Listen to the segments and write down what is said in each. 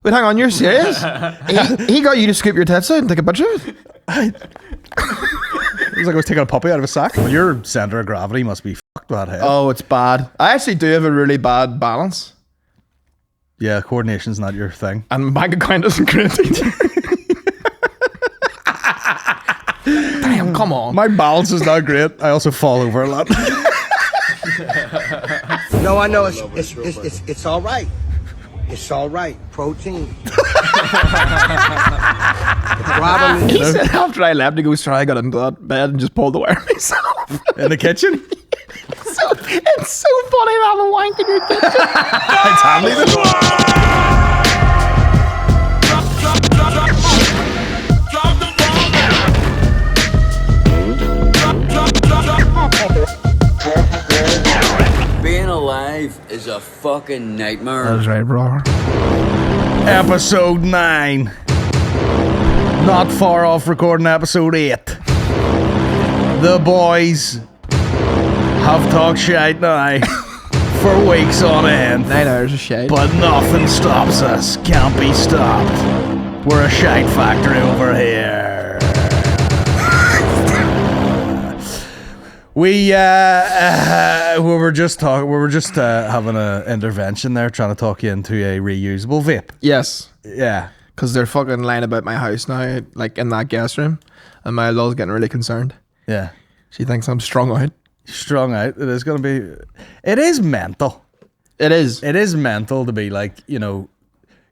Wait, hang on, you're serious? he got you to scoop your tits out and take a picture of it? It was like I was taking a puppy out of a sack. Well, your centre of gravity must be fucked that head. Oh, it's bad. I actually do have a really bad balance. Yeah, coordination's not your thing. And my bank account isn't great either. Damn, come on. My balance is not great. I also fall over a lot. No, I know it's all right. It's all right. Protein. The problem He is, said after I left, he goes, "Sorry, I got into that bed and just pulled the wire myself." In the kitchen? It's so funny to have a wank in your kitchen. It's handy then. Being alive is a fucking nightmare. That's right, bro. Episode 9. Not far off recording episode 8. The boys have talked shite now for weeks on end. 9 hours of shit. But nothing stops us. Can't be stopped. We're a shite factory over here. We were just having an intervention there, trying to talk you into a reusable vape. Yes. Yeah. Because they're fucking lying about my house now, like in that guest room. And my lol's getting really concerned. Yeah. She thinks I'm strung out. Strung out. It is going to be... It is mental. It is. It is mental to be like, you know,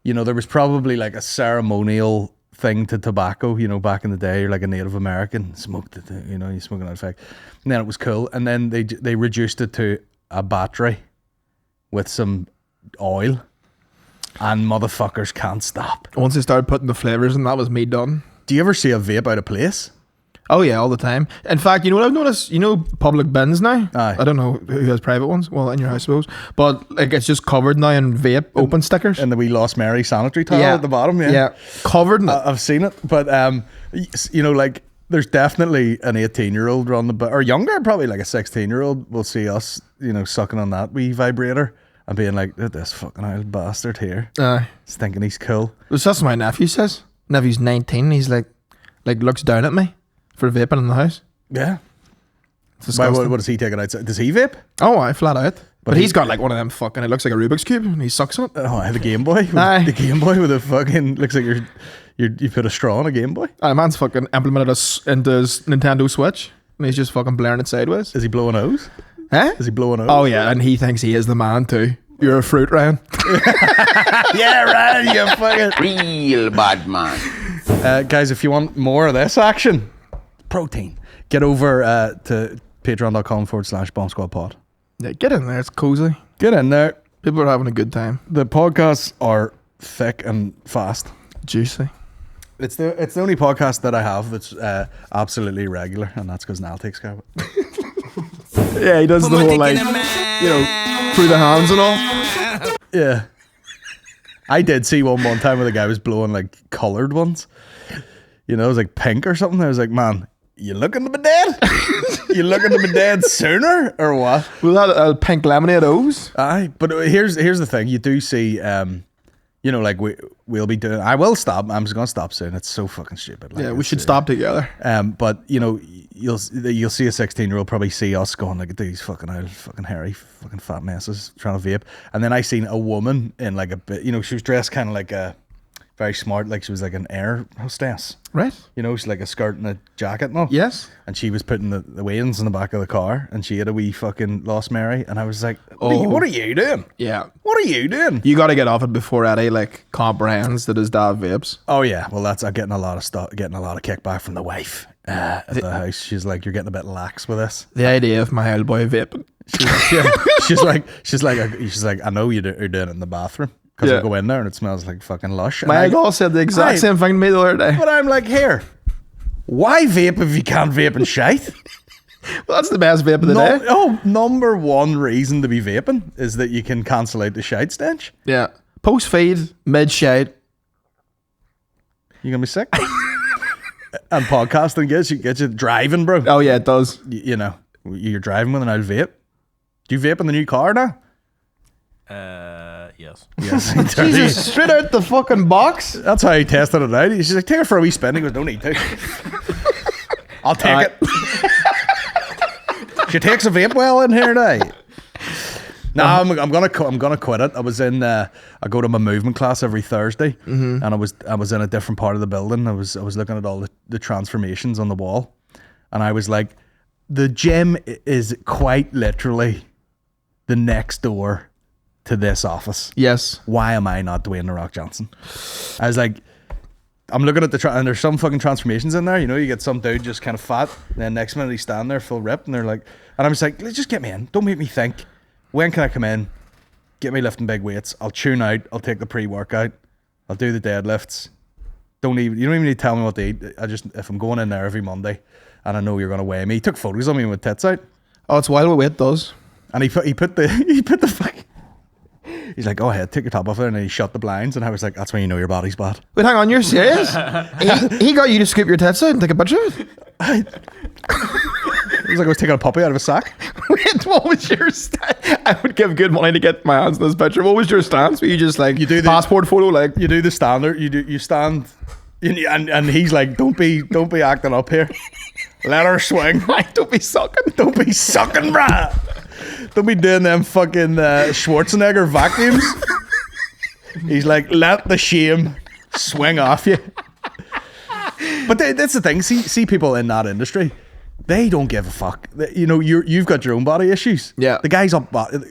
there was probably like a ceremonial thing to tobacco, back in the day. You're like a Native American, smoked it, you smoking that effect. And then it was cool. And then they reduced it to a battery with some oil. And motherfuckers can't stop. Once they started putting the flavours in, that was me done. Do you ever see a vape out of place? Oh yeah, all the time. In fact, you know what I've noticed? Public bins now? Aye. I don't know who has private ones. Well, in your house, I suppose. Like, it's just covered now in vape open stickers. And the wee Lost Mary sanitary towel at the bottom, yeah. Yeah, covered in it. I've seen it. But, like, there's definitely an 18-year-old or younger, probably like a 16-year-old will see us, sucking on that wee vibrator and being like, this fucking old bastard here. He's thinking he's cool. That's what my nephew says. Nephew's 19. He's like looks down at me for vaping in the house. Yeah. What What does he take it outside? Does he vape? Oh, I flat out. But he- he's got like one of them fucking, it looks like a Rubik's Cube and he sucks on it. Oh, I have a Game Boy. Aye. The Game Boy with a fucking, looks like you put a straw on a Game Boy. Man's fucking implemented us into his Nintendo Switch and he's just fucking blaring it sideways. Is he blowing O's? Huh? Is he blowing O's? Oh yeah, and he thinks he is the man too. You're a fruit, Ryan. Yeah, Ryan, you fucking... Real bad man. Guys, if you want more of this action, protein, get over to patreon.com/Bomb Squad Pod. Yeah, get in there, it's cozy. Get in there. People are having a good time. The podcasts are thick and fast. Juicy. It's the only podcast that I have that's absolutely regular, and that's because Niall takes care of it. Yeah, he does the whole like, through the hands and all. Yeah. I did see one time where the guy was blowing like coloured ones. It was like pink or something. I was like, man, you looking to be dead? You looking to be dead sooner or what? Well, that pink lemonade O's. Aye, but here's the thing. You do see, like we'll be doing. I will stop. I'm just gonna stop soon. It's so fucking stupid. Like, Yeah, we should stop together. But you'll see a 16-year-old probably see us going like these fucking hairy fucking fat messes trying to vape, and then I seen a woman in like a bit. She was dressed kind of like a very smart, like she was like an air hostess. Right? She's like a skirt and a jacket and all. Yes. And she was putting the weigh-ins in the back of the car, and she had a wee fucking Lost Mary, and I was like, what are you doing? Yeah. What are you doing? You got to get off it before Eddie comprehends that his dad vapes. Oh yeah, well I'm getting a lot of kickback from the wife at the house. She's like, you're getting a bit lax with this. The idea of my old boy vaping. She's like, I know you're doing it in the bathroom. Because I go in there and it smells like fucking lush. My girl said the exact same thing to me the other day. But I'm like, here, why vape if you can't vape and shite? Well, that's the best vape of the day. Oh, number one reason to be vaping is that you can cancel out the shite stench. Yeah. Post feed, mid shite. You gonna be sick? And podcasting gets you driving, bro. Oh yeah, it does. You're driving with an old vape. Do you vape in the new car now? Yeah. Yes. Yes. Jesus, straight out the fucking box. That's how he tested it out. She's like, take her for a wee spin. He goes, don't need to. I'll take it. She takes a vape well in here now. No, I'm gonna quit it. I was in I go to my movement class every Thursday, and I was in a different part of the building. I was looking at all the transformations on the wall, and I was like, the gym is quite literally the next door to this office. Yes. Why am I not Dwayne The Rock Johnson? I was like, I'm looking at and there's some fucking transformations in there. You know, you get some dude just kind of fat, and then next minute he's standing there full ripped, and they're like, and I'm just like, just get me in. Don't make me think. When can I come in? Get me lifting big weights. I'll tune out. I'll take the pre-workout. I'll do the deadlifts. You don't even need to tell me what to eat. If I'm going in there every Monday, and I know you're going to weigh me. He took photos of me with tits out. Oh, it's wild what weight does. And he put the he's like, go ahead, take your top off there, and then he shut the blinds, and I was like, that's when you know your body's bad. Wait, hang on, you're serious? he got you to scoop your tits out and take a picture of it? It was like I was taking a puppy out of a sack. Wait, what was your stance? I would give good money to get my hands in this picture. What was your stance? Were you just like, you do the passport photo, like you do the standard, you stand, and he's like, don't be acting up here. Let her swing. Don't be sucking, bruh. Don't be doing them fucking Schwarzenegger vacuums. He's like, let the shame swing off you. But that's the thing. See people in that industry, they don't give a fuck. You know, you've got your own body issues. Yeah. The guy's up bodies.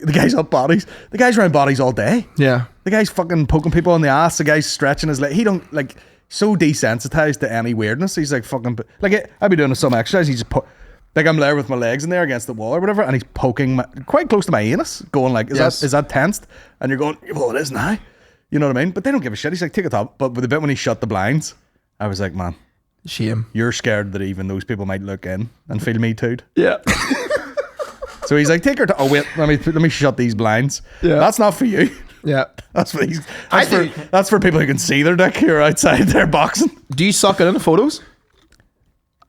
The guy's around bodies all day. Yeah. The guy's fucking poking people in the ass. The guy's stretching his leg. He don't like so desensitized to any weirdness. He's like fucking like I'd be doing some exercise. He's just like I'm there with my legs in there against the wall or whatever, and he's poking quite close to my anus, going like, is that tensed? And you're going, well, it is now. You know what I mean? But they don't give a shit. He's like, take it up. But with the bit when he shut the blinds, I was like, man, shame. You're scared that even those people might look in and feel me too. Yeah. So he's like, take her to. Oh wait, let me shut these blinds. Yeah. That's not for you. Yeah. That's for these. That's for people who can see their dick here outside their boxing. Do you suck it in the photos?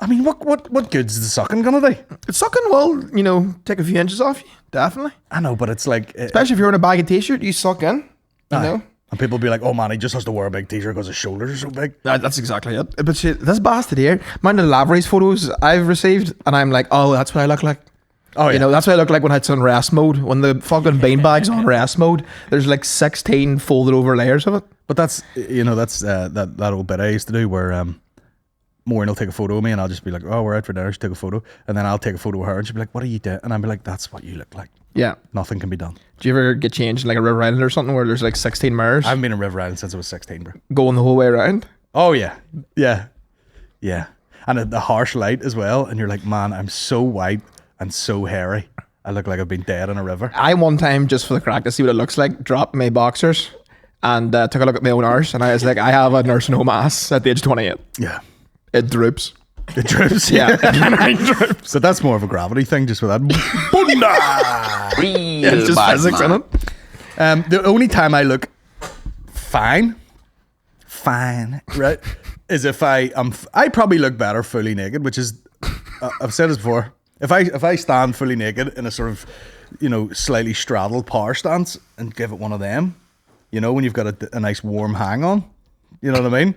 I mean, what good's the sucking gonna do? It's sucking, well, you know, take a few inches off you. Definitely. I know, but it's like, especially if you're in a baggy t-shirt, you suck in. You know. And people be like, oh man, he just has to wear a big t-shirt because his shoulders are so big. That's exactly it. But shit, this bastard here, mind the Lavery's photos I've received, and I'm like, oh, that's what I look like. Oh yeah. You know, that's what I look like when it's on rest mode. When the fucking beanbag's on rest mode, there's like 16 folded over layers of it. But that's, you know, that's that old bit I used to do where Maureen will take a photo of me and I'll just be like, oh, we're out for dinner, she took a photo, and then I'll take a photo of her and she'll be like, what are you doing? And I'll be like, that's what you look like. Yeah. Nothing can be done. Do you ever get changed in like a River Island or something where there's like 16 mirrors? I haven't been in River Island since I was 16, bro. Going the whole way around? Oh yeah. Yeah. Yeah. And the harsh light as well, and you're like, man, I'm so white and so hairy. I look like I've been dead in a river. I one time, just for the crack to see what it looks like, dropped my boxers and took a look at my own arse, and I was like, I have a nursing home ass at the age of 28. Yeah. It droops. It droops, yeah. It droops. But that's more of a gravity thing, just with that. It's just physics in it. The only time I look fine, right, is if I probably look better fully naked, which is, I've said this before, if I stand fully naked in a sort of, you know, slightly straddled power stance and give it one of them, you know, when you've got a nice warm hang on, you know what I mean?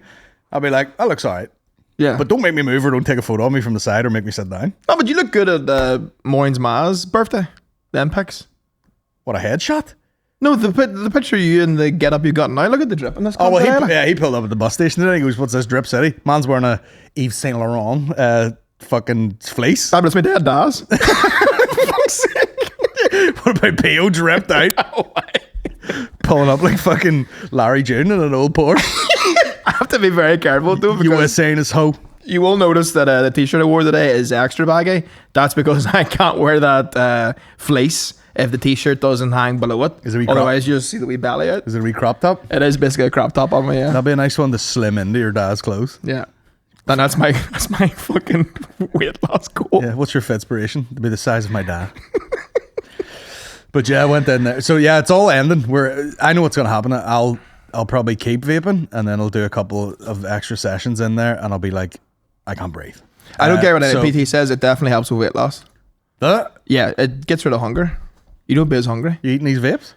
I'll be like, that looks all right. Yeah. But don't make me move or don't take a photo of me from the side or make me sit down. No, but you look good at Maureen's Ma's birthday. Them pics. What, a headshot? No, the picture of you and the get up you got now. Look at the drip in this. Oh, well, he pulled up at the bus station today. He goes, what's this, Drip City? Man's wearing a Yves Saint Laurent fucking fleece. But it's my dad does. What about P.O. dripped out? Oh, pulling up like fucking Larry June in an old Porsche. I have to be very careful though, because USA in his hoe. You will notice that the t-shirt I wore today is extra baggy. That's because I can't wear that fleece if the t-shirt doesn't hang below it. Is it Otherwise you'll see the wee belly out. Is it a wee crop top? It is basically a crop top on me, yeah. That'd be a nice one to slim into your dad's clothes. Yeah. And that's my fucking weight loss goal. Yeah, what's your fitspiration? To be the size of my dad. But yeah, I went in there. So yeah, it's all ending. I know what's gonna happen. I'll probably keep vaping and then I'll do a couple of extra sessions in there and I'll be like, I can't breathe. I don't care what any PT says, it definitely helps with weight loss. Yeah, it gets rid of hunger. You don't be as hungry. You eating these vapes?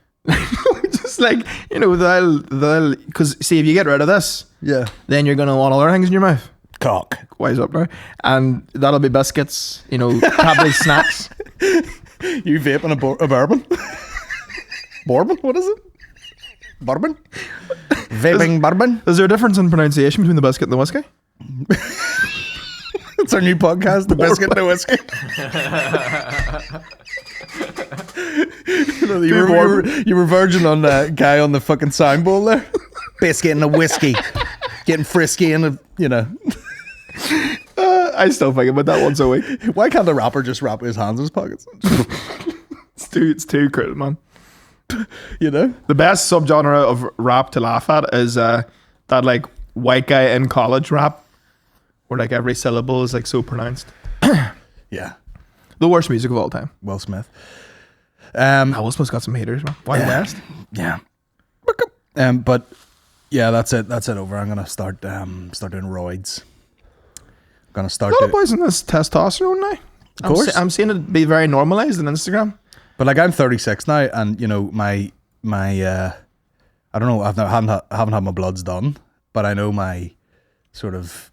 It's like, you know, they'll, because see, if you get rid of this, Yeah. then you're going to want other things in your mouth. Cock. Wise up now. And that'll be biscuits, you know, probably snacks. You vaping a bourbon? Bourbon? What is it? Bourbon? Vaping bourbon? Is there a difference in pronunciation between the biscuit and the whiskey? It's our new podcast, The Biscuit and the Whiskey. You were virgin on that guy on the fucking sound bowl there. Biscuit and a whiskey. Getting frisky and you know. I still think about that once a week. Why can't the rapper just rap with his hands in his pockets? It's too cruel, man. You know? The best subgenre of rap to laugh at is that like white guy in college rap, where like every syllable is like so pronounced. Yeah. The worst music of all time. Will Smith. Will Smith's got some haters, man. Why West? Yeah. But yeah, that's it over. I'm gonna start doing roids. Gonna start. A lot of boys in this testosterone now. Of course. I'm seeing it be very normalized on Instagram. But like I'm 36 now, and you know my I don't know. I haven't had my bloods done, but I know my sort of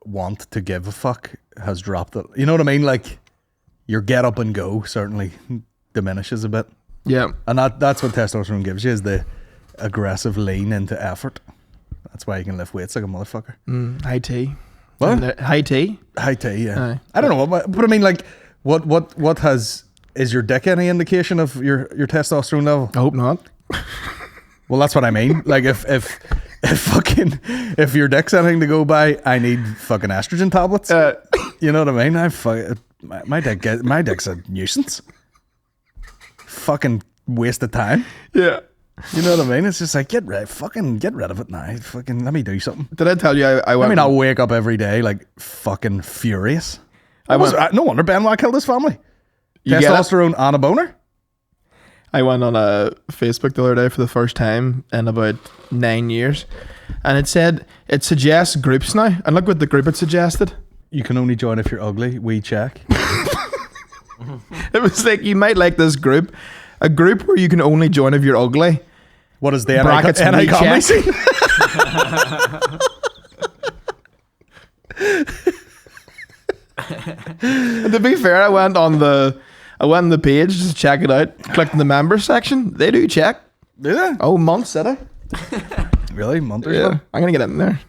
want to give a fuck has dropped. You know what I mean? Like your get up and go certainly diminishes a bit. Yeah, and that's what testosterone gives you, is the aggressive lean into effort. That's why you can lift weights like a motherfucker. High tea. What? High tea. High tea, yeah. Aye. I don't know, but I mean, like, is your dick any indication of your testosterone level? I hope not. Well, that's what I mean. Like, if your dick's anything to go by, I need fucking estrogen tablets. You know what I mean? My dick's a nuisance. Fucking waste of time. Yeah. You know what I mean? It's just like, get rid of it now. Fucking let me do something. Did I tell you I went? I mean, I'll wake up every day like fucking furious. No wonder Benoit killed his family. Testosterone and a boner. I went on a Facebook the other day for the first time in about 9 years, and it suggests groups now. And look what the group it suggested. You can only join if you're ugly. We check. It was like, you might like this group. A group where you can only join if you're ugly. What is the brackets NI comedy check. scene? And to be fair, I went on the page just to check it out. Clicked in the members section. They do check. Yeah. Oh, months, did I? Really? Month or Yeah. so? I'm gonna get in there.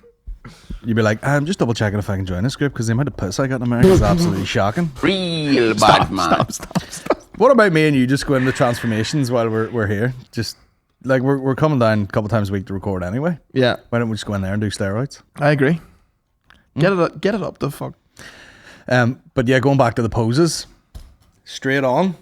You'd be like, I'm just double checking if I can join this group, because the amount of piss I got in America is absolutely shocking. Real bad man. Stop. What about me and you just go into transformations while we're here? Just like we're coming down a couple times a week to record anyway. Yeah, Why don't we just go in there and do steroids? I agree. Get it up the fuck. But yeah, going back to the poses, straight on,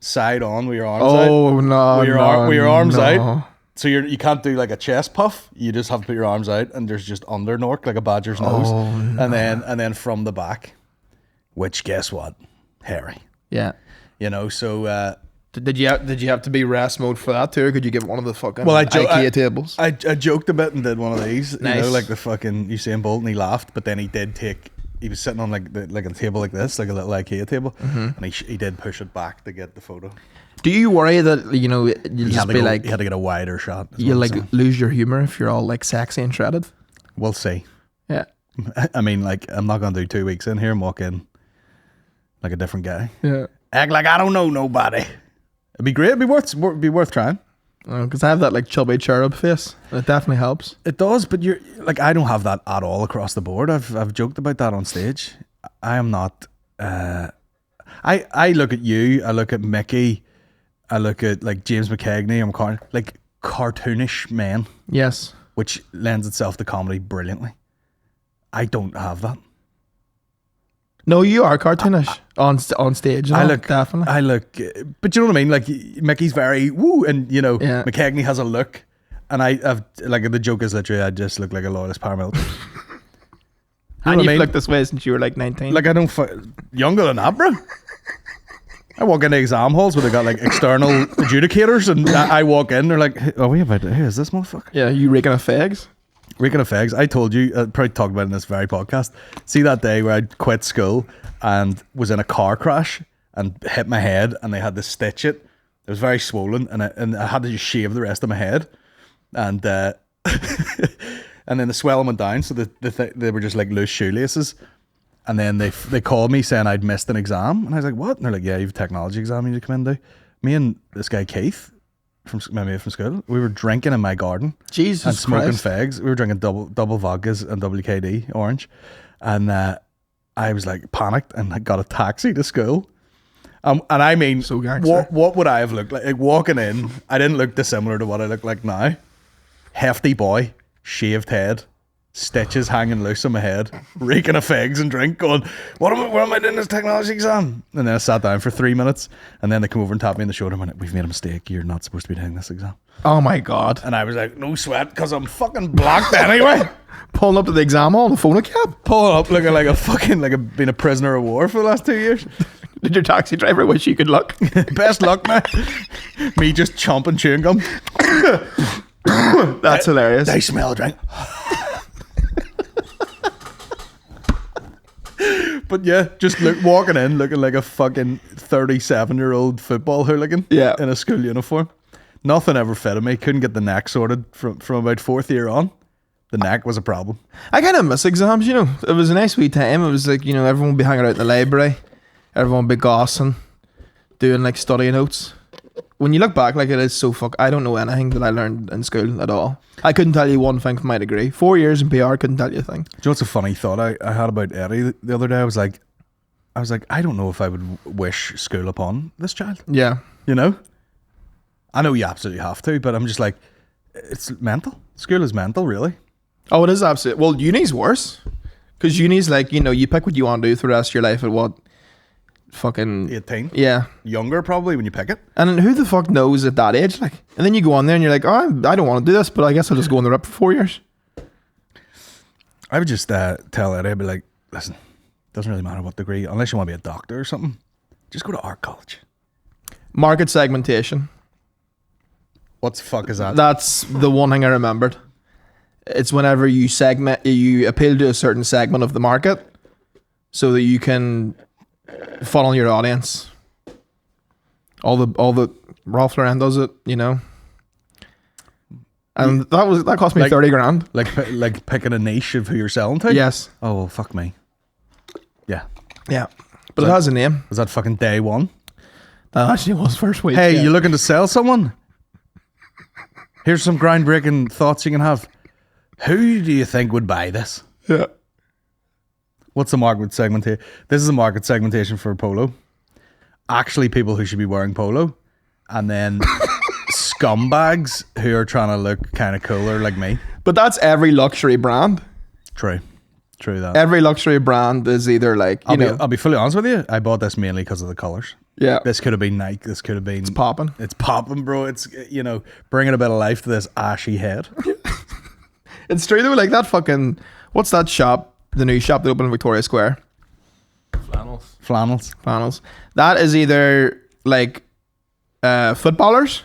side on with your arms out. Oh no, With your arms no. out. So you can't do like a chest puff. You just have to put your arms out, and there's just under nork like a badger's nose, and then from the back, which guess what, hairy. Yeah. You know, so Did you have to be rest mode for that too? Or could you get one of the fucking well, IKEA tables? I joked a bit and did one of these. Nice. You know, like the fucking Usain Bolt, and he laughed, but then he was sitting on like a table like this, like a little IKEA table, and he did push it back to get the photo. Do you worry that you'll just be like, he had to get a wider shot. you'll like lose your humor if you're all like sexy and shredded? We'll see. Yeah. I mean, like, I'm not gonna do 2 weeks in here and walk in like a different guy. Yeah. Act like I don't know nobody. It'd be great. It'd be worth trying. Because I have that like chubby cherub face. And it definitely helps. It does, but you're like, I don't have that at all across the board. I've joked about that on stage. I am not. I look at you. I look at Mickey. I look at like James McCagney. I'm like cartoonish men, Yes. which lends itself to comedy brilliantly. I don't have that. No, you are cartoonish on stage. I look definitely. but you know what I mean? Like Mickey's very woo, and you know, Yeah. McCagney has a look, and I've like, the joke is literally I just look like a loyalist paramilitary. You know And what I you've mean? looked this way since you were like 19. Like I don't younger than that, bro. I walk into exam halls where they got like external adjudicators, and I walk in, they're like, "Oh, wait about who is this motherfucker?" yeah, you raking of fags. Reeking of fags. I told you, I probably talked about it in this very podcast. See that day where I quit school and was in a car crash and hit my head, and they had to stitch it It was very swollen, and I had to just shave the rest of my head, and and then the swelling went down, so they were just like loose shoelaces, and then they called me saying I'd missed an exam, and I was like, what? And they're like, yeah, you have a technology exam you need to come in and do. Me and this guy Keith, my mate from school, we were drinking in my garden, Jesus and smoking Christ. fags. We were drinking double vodkas and WKD orange, and I was like panicked and I got a taxi to school. And I mean, So gangster. what would I have looked like? Like walking in, I didn't look dissimilar to what I look like now. Hefty boy, shaved head, stitches hanging loose on my head, reeking of figs and drink, going, what am I doing this technology exam? And then I sat down for 3 minutes, and then they come over and tapped me in the shoulder and went, we've made a mistake. You're not supposed to be doing this exam. Oh my God. And I was like, no sweat, because I'm fucking blocked anyway. Pulling up to the exam hall on a phone cab. Pulling up looking like a fucking, like I've been a prisoner of war for the last 2 years. Did your taxi driver wish you good luck? Best luck, man. Me just chomping chewing gum. That's hilarious. They smell a drink. But yeah, just walking in looking like a fucking 37-year-old football hooligan Yeah. in a school uniform. Nothing ever fitted me. Couldn't get the neck sorted from about 4th year on. The neck was a problem. I kind of miss exams, you know. It was a nice wee time. It was like, you know, everyone would be hanging out in the library. Everyone would be gossing, doing like study notes. When you look back, like it is so I don't know anything that I learned in school at all. I couldn't tell you one thing from my degree. 4 years in PR, couldn't tell you a thing. Do you know what's a funny thought I had about Eddie the other day? I was like, I don't know if I would wish school upon this child. Yeah. You know? I know you absolutely have to, but I'm just like, it's mental. School is mental, really. Oh, it is absolute. Well, uni's worse. Because uni's like, you know, you pick what you want to do for the rest of your life at what? Fucking 18. Yeah. Younger, probably, when you pick it. And then who the fuck knows at that age? Like, and then you go on there and you're like, oh, I don't want to do this, but I guess I'll just go on the rip for 4 years. I would just tell Eddie, I'd be like, listen, doesn't really matter what degree, unless you want to be a doctor or something, just go to art college. Market segmentation. What the fuck is that? That's the one thing I remembered. It's whenever you appeal to a certain segment of the market so that you can funnel your audience. All the Ralph Lauren does it, you know. And that cost me Like- 30 grand. Like picking a niche of who you're selling to? Yes. Oh, well, fuck me. Yeah. Yeah. But it has a name. Was that fucking day one? That actually was first week. Hey, yeah. you looking to sell someone? Here's some groundbreaking thoughts you can have. Who do you think would buy this? Yeah. What's the market segmentation? This is a market segmentation for polo. Actually, people who should be wearing polo, and then scumbags who are trying to look kind of cooler like me. But that's every luxury brand. True that. Every luxury brand is either like, I'll be fully honest with you. I bought this mainly because of the colors. yeah, This could have been Nike. This could have been. it's popping. It's popping, bro. It's, you know, bringing a bit of life to this ashy head. It's true though, like that fucking, what's that shop? The new shop that opened in Victoria Square. Flannels. Panels. That is either like footballers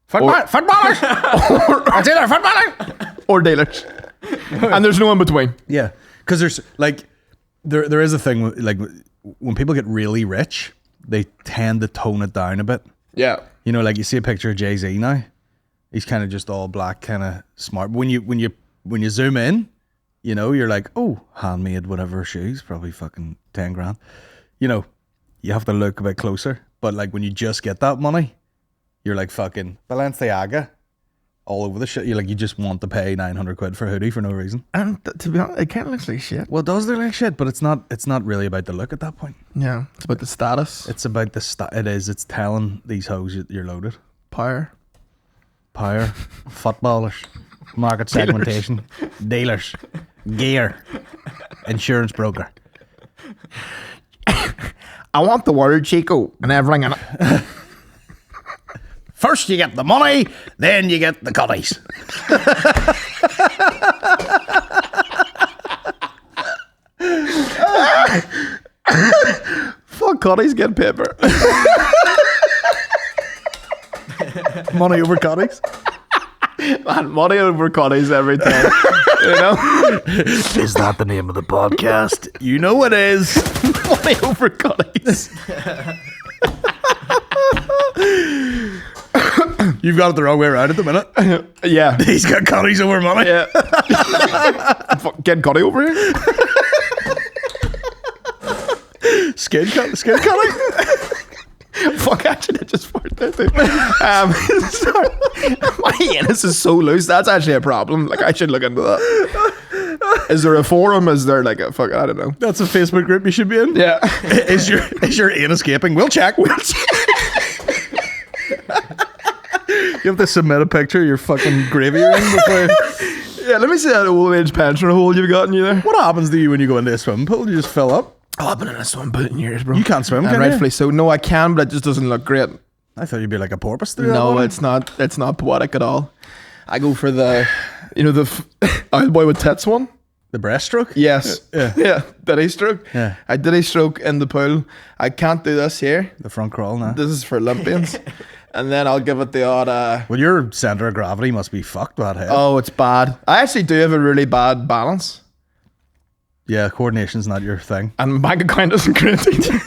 Footballers. It's either footballers. or dealers. And there's no in between. Yeah, because there's like there is a thing like when people get really rich, they tend to tone it down a bit. Yeah. You know, like you see a picture of Jay-Z now, he's kind of just all black, kind of smart. But when you zoom in, you know, you're like, oh, handmade whatever shoes, probably fucking 10 grand. You know, you have to look a bit closer. But like when you just get that money, you're like fucking Balenciaga all over the shit. You're like, you just want to pay 900 quid for a hoodie for no reason. And to be honest, it kind of looks like shit. Well, it does look like shit, but it's not really about the look at that point. Yeah. It's about the status. It's about the it is. It's telling these hoes you're loaded. Power. Power, footballers, market segmentation, dealers, gear, insurance broker. I want the word Chico and everything in it. First you get the money, then you get the cutties. Fuck Cuddies, get paper. Money over cutties. Man, money over Cuddies every time. You know? Is that the name of the podcast? You know it is. Money over Cuddies. You've got it the wrong way around at the minute. Yeah. He's got cutties over money. Yeah. Get Cuddy over here. Skin cutting. Fuck, actually, I just farted there too. Sorry. My anus is so loose. That's actually a problem. Like, I should look into that. Is there a forum? Is there like a fuck? I don't know. That's a Facebook group you should be in. Yeah. Is your anus gaping? We'll check. You have to submit a picture of your fucking gravy ring before. Yeah, let me see that old age pensioner hole you've got in you there. What happens to you when you go into a swimming pool? You just fill up? Oh, I've been in a swimming pool in years, bro. You can't swim, can you? Rightfully so. No, I can, but it just doesn't look great. I thought you'd be like a porpoise through that No, water. it's not. It's not poetic at all. I go for the, old boy with tits one. The breaststroke? Yes. Yeah. Did a stroke? Yeah. I did a stroke in the pool. I can't do this here. The front crawl now. This is for Olympians. And then I'll give it the odd. Well, your centre of gravity must be fucked, that head. Oh, it's bad. I actually do have a really bad balance. Yeah, coordination's not your thing. And my bank account isn't great either.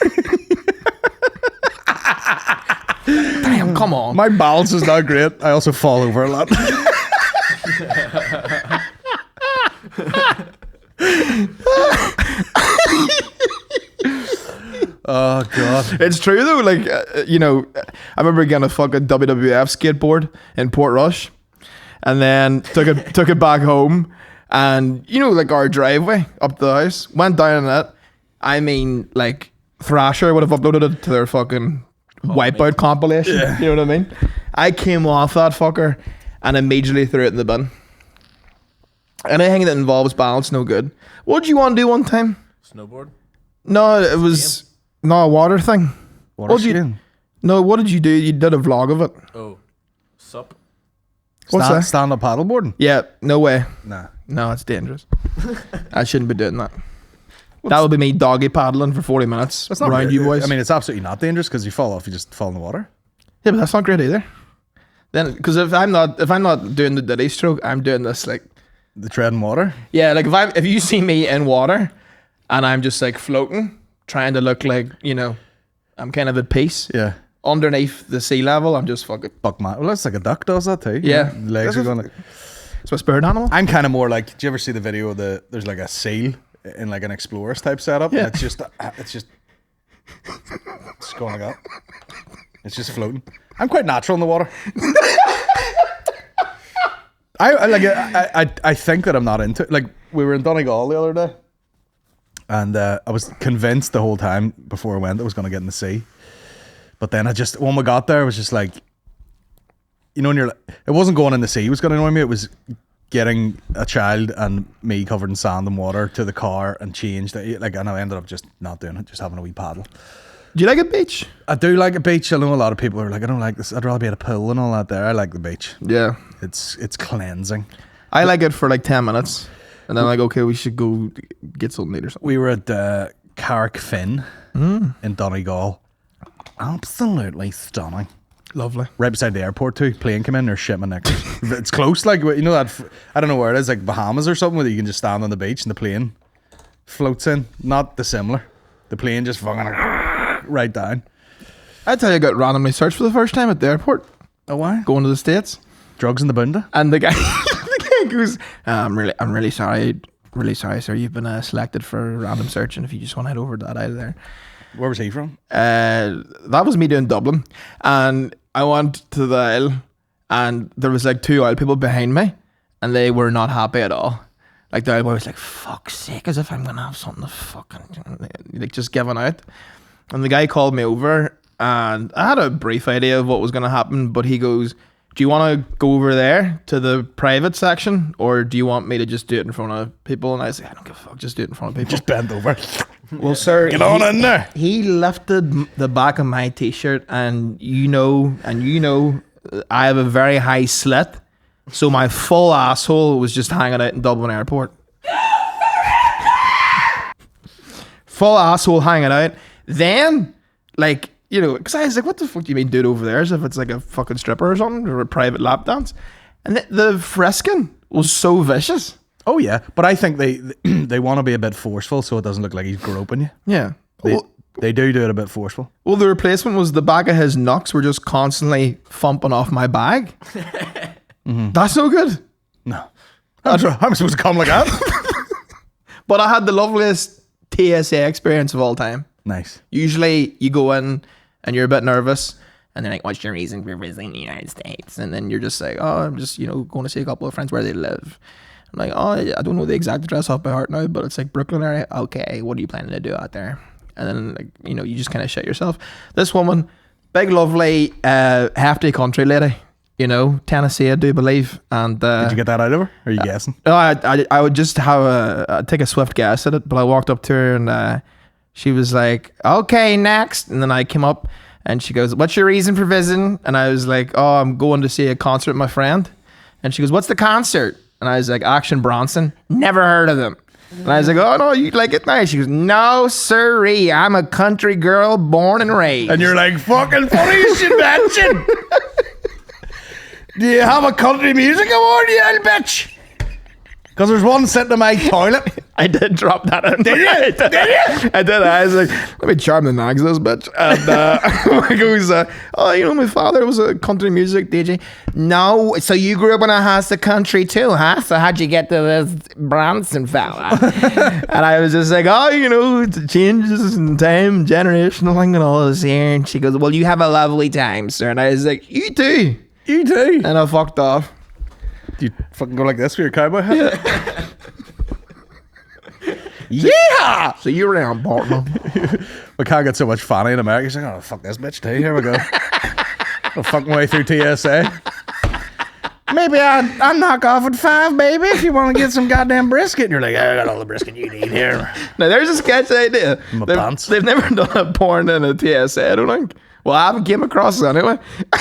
Damn, come on. My balance is not great. I also fall over a lot. Oh god, It's true though. Like, I remember getting a fucking WWF skateboard in Portrush, and then took it back home, and like our driveway up to the house, went down in it. I mean, like Thrasher would have uploaded it to their fucking Wipeout compilation. Yeah. You know what I mean? I came off that fucker and immediately threw it in the bin. Anything that involves balance, no good. What did you want to do one time? Snowboard? No, it was not a water thing. water What did you- skiing. No, what did you do? You did a vlog of it. Oh. Sup? What's that? Stand up paddleboarding? Yeah, no way. Nah. No, it's dangerous. I shouldn't be doing that. That would be me doggy paddling for 40 minutes That's not around really- you boys. I mean, it's absolutely not dangerous because you fall off, you just fall in the water. yeah, but that's not great either. Then, because if I'm not doing the Deli stroke, I'm doing this like, The treading water. yeah, like if you see me in water and I'm just like floating, trying to look like I'm kind of at peace. Yeah. Underneath the sea level, I'm just fucking. Fuck man. Well, that's like a duck does that too. Yeah. Legs are going like. It's my spirit animal. I'm kind of more like. Do you ever see the video of there's like a seal in like an explorers type setup? Yeah. And it's just going like that. It's just floating. I'm quite natural in the water. I think that I'm not into it. Like we were in Donegal the other day, and I was convinced the whole time before I went I was going to get in the sea, but then when we got there, I was just like, when you're, it wasn't going in the sea was going to annoy me. It was getting a child and me covered in sand and water to the car and changed. Like, and I ended up just not doing it, just having a wee paddle. Do you like a beach? I do like a beach. I know a lot of people are like, I don't like this. I'd rather be at a pool and all that there. I like the beach. Yeah. It's cleansing. I like it for like 10 minutes. And then I'm like, okay, we should go get something later. We were at Carrick Finn in Donegal. Absolutely stunning. Lovely. Right beside the airport too. Plane came in, there's shit in my neck. It's close, like that. I don't know where it is, like Bahamas or something, where you can just stand on the beach and the plane floats in. Not dissimilar. The plane just fucking right down. I tell you, I got randomly searched for the first time at the airport Oh why? going to the States. Drugs in the bunda. And the guy, the guy goes, I'm really sorry, sir. You've been selected for a random search, and if you just want to head over to that out of there. Where was he from? That was me doing Dublin, and I went to the aisle, and there was like two oil people behind me, and they were not happy at all. Like the oil boy was like, "Fuck's sake," as if I'm gonna have something to fucking like just giving out. And the guy called me over, and I had a brief idea of what was gonna happen, but he goes, "Do you want to go over there to the private section, or do you want me to just do it in front of people?" And I was like, "I don't give a fuck, just do it in front of people." Just bend over. Well, sir, Get on in there. He lifted the back of my t-shirt, and you know, I have a very high slit, so my full asshole was just hanging out in Dublin Airport. Full asshole hanging out. Then, like, because I was like, what the fuck do you mean do it over there as if it's like a fucking stripper or something, or a private lap dance? And the frisking was so vicious. Oh yeah, but I think they want to be a bit forceful so it doesn't look like he's groping you. Yeah. They, Well, They do it a bit forceful. Well, the replacement was the back of his knucks were just constantly thumping off my bag. That's no good. No. I'm supposed to come like that? But I had the loveliest TSA experience of all time. Nice. Usually you go in and you're a bit nervous and they're like, what's your reason for visiting the United States? And then you're just like, oh, I'm just, going to see a couple of friends where they live. I'm like, oh, I don't know the exact address off by heart now, but it's like Brooklyn area. Okay, what are you planning to do out there? And then, you just kind of shit yourself. This woman, big, lovely, hefty country lady, Tennessee, I do believe. And did you get that out of her? Or are you guessing? No, I would just I'd take a swift guess at it, but I walked up to her and she was like, okay, next. And then I came up and she goes, what's your reason for visiting? And I was like, oh, I'm going to see a concert with my friend. And she goes, what's the concert? And I was like, Action Bronson. Never heard of them. And I was like, oh, no, you like it nice. She goes, no, sirree. I'm a country girl born and raised. And you're like, fucking funny you should mention. Do you have a country music award, you little bitch? Because there's one sitting in my toilet. I did drop that in. Did you? Did you? I did. I was like, let me charm the nags of this bitch. And it was, my father was a country music DJ. No, so you grew up in a house of country too, huh? So how'd you get to this Bronson fella? And I was just like, it's changes in time, generational thing and all this here. And she goes, well, you have a lovely time, sir. And I was like, you too. You too. And I fucked off. Do you fucking go like this with your cowboy hat? Yeah! So you're around, partner. We can't get so much funny in America. He's like, oh, fuck this bitch too. Here we go. Go fucking way through TSA. Maybe I'll knock off at 5, baby, if you want to get some goddamn brisket. And you're like, I got all the brisket you need here. Now, there's a sketch idea. They've never done a porn in a TSA, I don't think. Well, I haven't came across it anyway. Woo!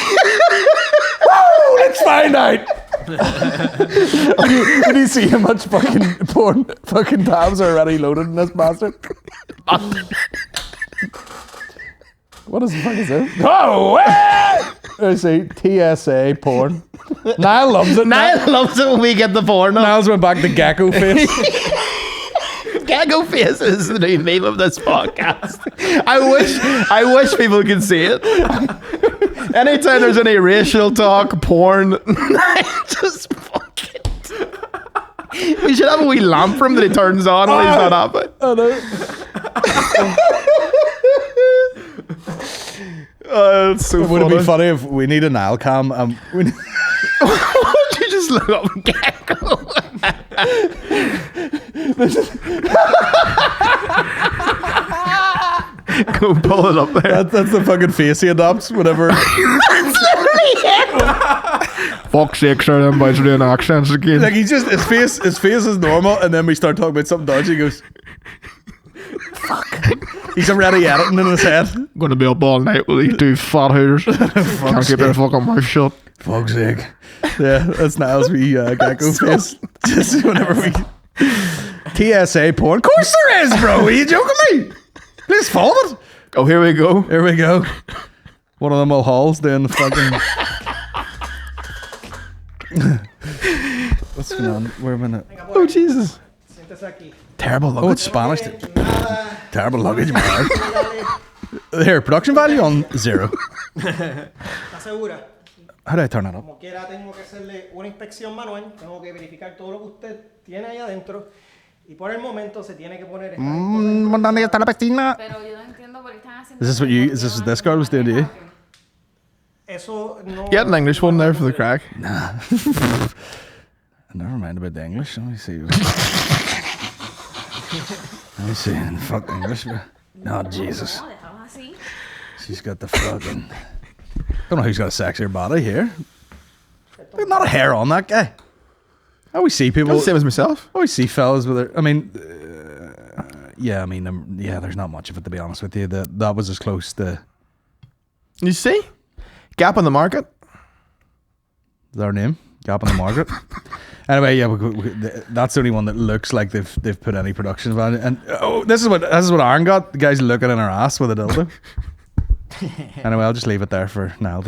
Let's find out. Did you see how much fucking porn fucking tabs are already loaded in this bastard? What the fuck is this? Oh, I see TSA porn. Niall loves it. Niall loves it when we get the porn. Niall's went back to Gecko Face. Gecko Face is the new name of this podcast. I wish people could see it. Anytime there's any racial talk, porn, just fucking. We should have a wee lamp for him that he turns on when he's not happy. Oh no. It's so Would it be funny if we need an Niall cam? Would you just look up Gecko? Go pull it up there. That's the fucking face he adopts whenever. That's literally him. Fuck's sake, sir, them boys are doing accents again. Like his face is normal, and then we start talking about something dodgy. He goes, "Fuck." He's already editing in his head. Gonna be up all night with these two fat hooters. Can't keep their fucking mouth shut. Fuck's sake. Yeah, that's Niall's wee Gecko face. Just whenever we TSA porn. Of course there is, bro. Are you joking me? Please follow it. Oh, here we go. Here we go. One of them old halls doing the fucking. What's going on? Where am I now? Oh, Jesus. Terrible luggage. Oh, it's Spanish. Terrible luggage, man. Here, production value on 0. How do I turn that up? Como quiera tengo que hacerle una inspección manual, tengo que verificar todo lo que usted tiene ahí adentro y por el momento se tiene que poner ¿Dónde está la piscina? Pero yo no entiendo por qué están haciendo. Is this what this girl was doing to you? Eso no. Get an English one there for the crack. Nah. Never mind about the English. Let me see. Let me see. Fuck English. Oh, Jesus. She's got the fucking. Don't know who's got a sexier body here. There's not a hair on that guy. I always see people. That's the same as myself. I always see fellas with their. I mean, yeah. There's not much of it, to be honest with you. That was as close to. You see? Gap on the market. Is that our name? Gap on the market. Anyway, yeah, that's the only one that looks like they've put any production value. And this is what Aaron got. The guy's looking in her ass with a dildo. Anyway, I'll just leave it there for now.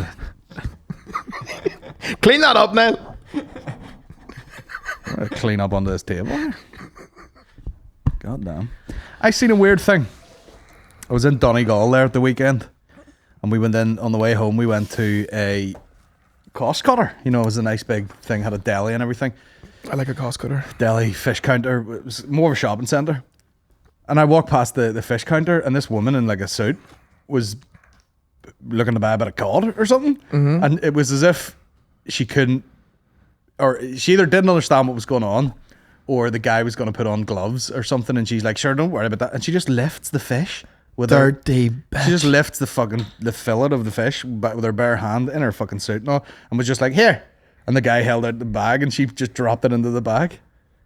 Clean that up now. Clean up onto this table. God damn. I seen a weird thing. I was in Donegal there at the weekend, and we went in on the way home. We went to a cost cutter. You know, it was a nice big thing, had a deli and everything. I like a cost cutter. Deli, fish counter. It was more of a shopping centre. And I walked past the fish counter, and this woman in like a suit was looking to buy a bit of cod or something. Mm-hmm. And it was as if she couldn't, or she either didn't understand what was going on, or the guy was going to put on gloves or something. And she's like, sure, don't worry about that. And she just lifts the fish with Dirty her. bitch. She just lifts the fillet of the fish with her bare hand in her fucking suit and all, and was just like, here. And the guy held out the bag, and she just dropped it into the bag.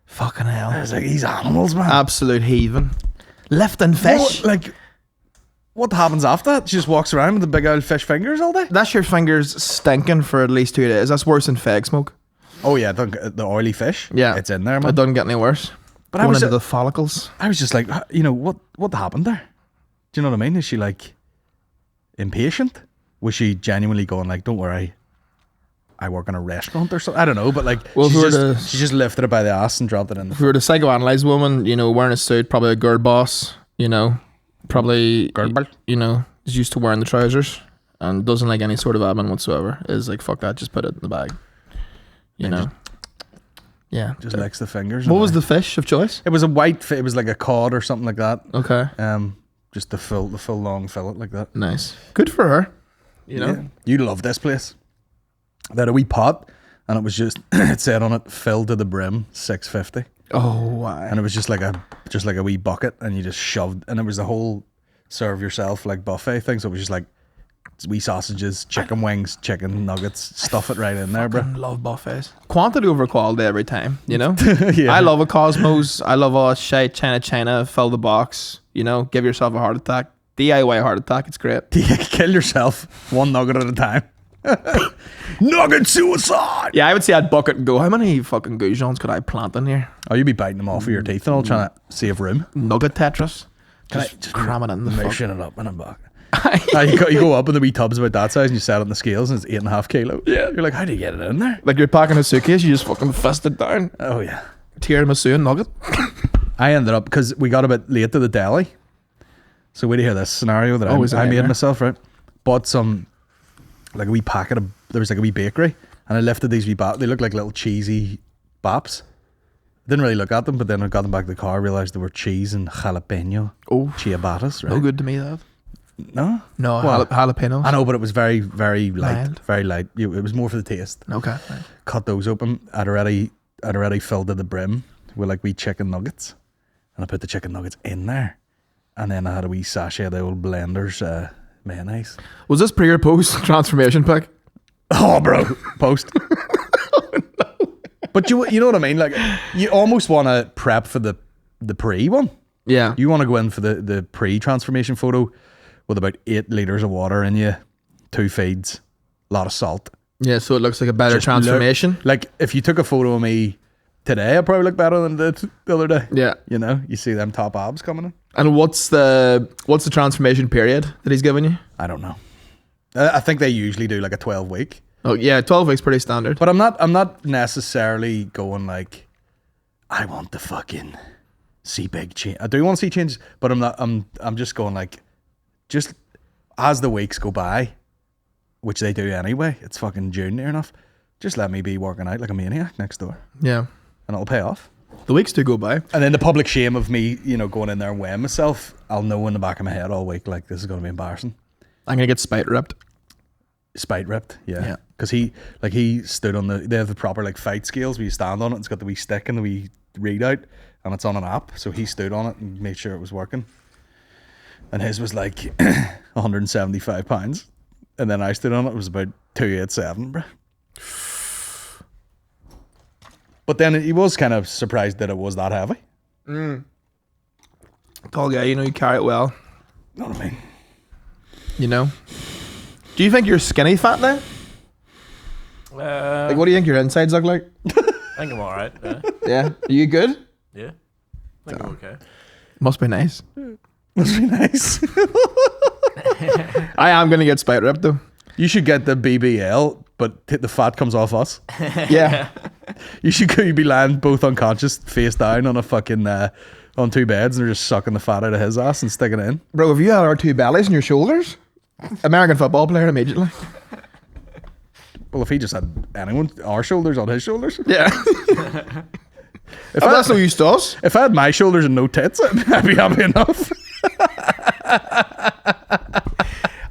Fucking hell. I was like, these animals, man. Absolute heathen. Lifting fish. What happens after that? She just walks around with the big old fish fingers all day? That's your fingers stinking for at least 2 days. That's worse than fag smoke. Oh, yeah, the oily fish. Yeah. It's in there, man. It doesn't get any worse. But Going into the follicles. I was just like, you know, what happened there? Do you know what I mean? Is she like impatient? Was she genuinely going like, don't worry, I work in a restaurant or something? I don't know, but like, Well, she just lifted it by the ass and dropped it in. If we were to psychoanalyze a woman, you know, wearing a suit, probably a girl boss, you know, probably, Girdle. you know, is used to wearing the trousers and doesn't like any sort of admin whatsoever, is like, fuck that, just put it in the bag. You know? Yeah. Just licks the fingers. What was the fish of choice? It was a white fish. It was like a cod or something like that. Okay. Just the full long fillet like that. Nice. Good for her. You know? Yeah. You love this place. They had a wee pot, and it was just, it said on it, filled to the brim, $6.50. Oh, why? And it was just like a wee bucket, and you just shoved, and it was the whole serve yourself like buffet thing. So it was just like wee sausages, chicken wings, chicken nuggets, stuff it right in there, bro. I love buffets. Quantity over quality every time, you know? Yeah. I love a Cosmos. I love all shite, China, fill the box, you know? Give yourself a heart attack. DIY heart attack, it's great. Kill yourself one nugget at a time. Nugget suicide. Yeah, I would say I'd bucket and go, how many fucking goujons could I plant in here? Oh, you'd be biting them off with your teeth and all, trying to save room. Nugget Tetris. Can I Just cram it in the mission it up in a bucket? You go up in the wee tubs about that size and you set it on the scales and it's 8.5 kilos. Yeah. You're like, how do you get it in there? Like you're packing a suitcase, you just fucking fist it down. Oh, yeah. Tiramisu and nugget. I ended up, because we got a bit late to the deli. So wait to hear this scenario that I made myself, right? Bought some, like a wee packet of, there was like a wee bakery, and I lifted these wee they looked like little cheesy baps. Didn't really look at them, but then I got them back to the car, realised they were cheese and jalapeno ciabattas, right? No good to me, that. No? No, Well, jalapenos. I know, but it was very, very light. Mild. Very light. It was more for the taste. Okay. Right. Cut those open. I'd already filled to the brim with like wee chicken nuggets, and I put the chicken nuggets in there, and then I had a wee sachet of the old Blender's mayonnaise. Was this pre or post transformation pack? Oh, bro, post. But you know what I mean? Like, you almost want to prep for the pre one. Yeah. You want to go in for the pre transformation photo with about 8 liters of water in you, 2 feeds, a lot of salt. Yeah, so it looks like a better transformation. Like, if you took a photo of me today, I'd probably look better than I did the other day. Yeah. You know, you see them top abs coming in. And what's the transformation period that he's giving you? I don't know. I think they usually do like a 12-week. Oh yeah, 12 weeks pretty standard. But I'm not necessarily going like, I want to fucking see big change. I do want to see changes, but I'm just going like, just as the weeks go by, which they do anyway, it's fucking June near enough, just let me be working out like a maniac next door. Yeah. And it'll pay off. The weeks do go by. And then the public shame of me, you know, going in there and weighing myself, I'll know in the back of my head all week, like, this is going to be embarrassing. I'm going to get spite ripped. Spite ripped, yeah. Yeah. Because he stood on they have the proper like fight scales where you stand on it, it's got the wee stick and the wee readout, and it's on an app. So he stood on it and made sure it was working. And his was like 175 pounds. And then I stood on it, it was about 287, bro. But then he was kind of surprised that it was that heavy. Tall guy, you know, you carry it well. Know what I mean? You know? Do you think you're skinny fat now? Like, what do you think your insides look like? I think I'm alright. Yeah. Yeah. Are you good? Yeah. I think I'm okay. Must be nice. Must be nice. I am going to get spite ripped though. You should get the BBL, but the fat comes off us. Yeah. You'd be lying both unconscious, face down on a fucking on two beds, and they're just sucking the fat out of his ass and sticking it in. Bro, if you had our two bellies on your shoulders, American football player immediately. Well, if he just had anyone, our shoulders on his shoulders. Yeah. If that's no use to us. If I had my shoulders and no tits, I'd be happy enough.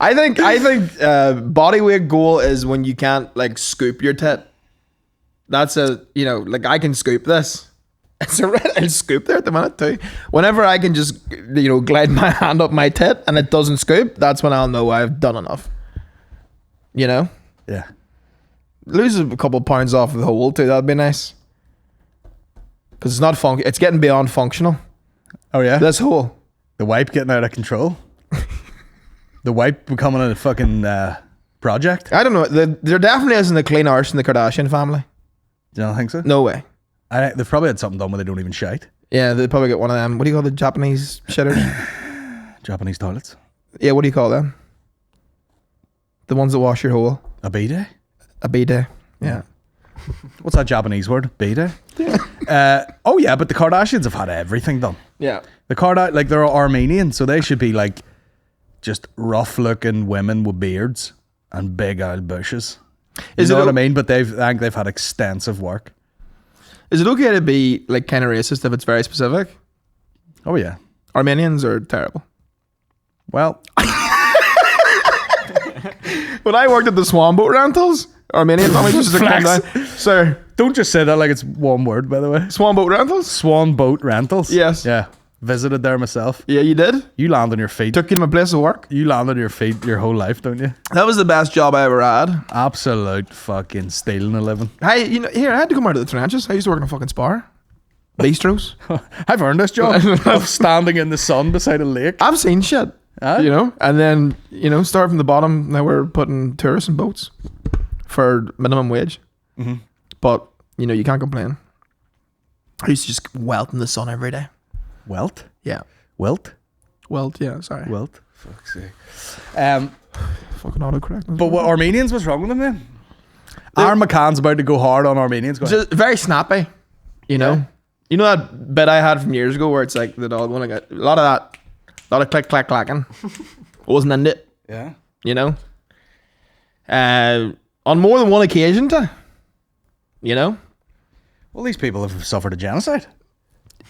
I think body weight goal is when you can't like scoop your tit. That's like I can scoop this. It's a red scoop there at the minute too. Whenever I can just glide my hand up my tit and it doesn't scoop, that's when I'll know I've done enough. Yeah. Lose a couple of pounds off of the hole too. That'd be nice. Because it's not it's getting beyond functional. Oh yeah. This hole. The wipe getting out of control. The wipe becoming a fucking project. I don't know. There definitely isn't a clean arse in the Kardashian family. Do you not think so? No way. They've probably had something done where they don't even shite. Yeah, they probably get one of them. What do you call the Japanese shitters? Japanese toilets. Yeah, what do you call them? The ones that wash your hole. A bidet? A bidet. Yeah. What's that Japanese word? Bidet? Oh yeah, but the Kardashians have had everything done. Yeah. They're Armenian, so they should be like just rough looking women with beards and big old bushes. You know what I mean? But I think they've had extensive work. Is it okay to be like kind of racist if it's very specific? Oh yeah. Armenians are terrible. Well, when I worked at the Swan Boat Rentals, Armenian families used to come down. Sir, don't just say that like it's one word, by the way. Swan Boat Rentals? Swan Boat Rentals? Yes. Yeah. Visited there myself. Yeah, you did? You land on your feet. Took you to my place of work? You land on your feet your whole life, don't you? That was the best job I ever had. Absolute fucking stealing a living. I had to come out of the trenches. I used to work in a fucking spar. Bistros. I've earned this job of standing in the sun beside a lake. I've seen shit. And then, start from the bottom. Now we're putting tourists in boats for minimum wage. Mm-hmm. But, you can't complain. I used to just welt in the sun every day. Welt? Yeah. Welt? Welt, yeah, sorry. Welt? Fuck's sake. Fucking autocorrect. But what Armenians, what's wrong with them then? Aaron McCann's about to go hard on Armenians. Just very snappy, Yeah. You know that bit I had from years ago where it's like the dog one, a lot of that, a lot of click, clack, clacking. Wasn't in it. Yeah. On more than one occasion, Well, these people have suffered a genocide.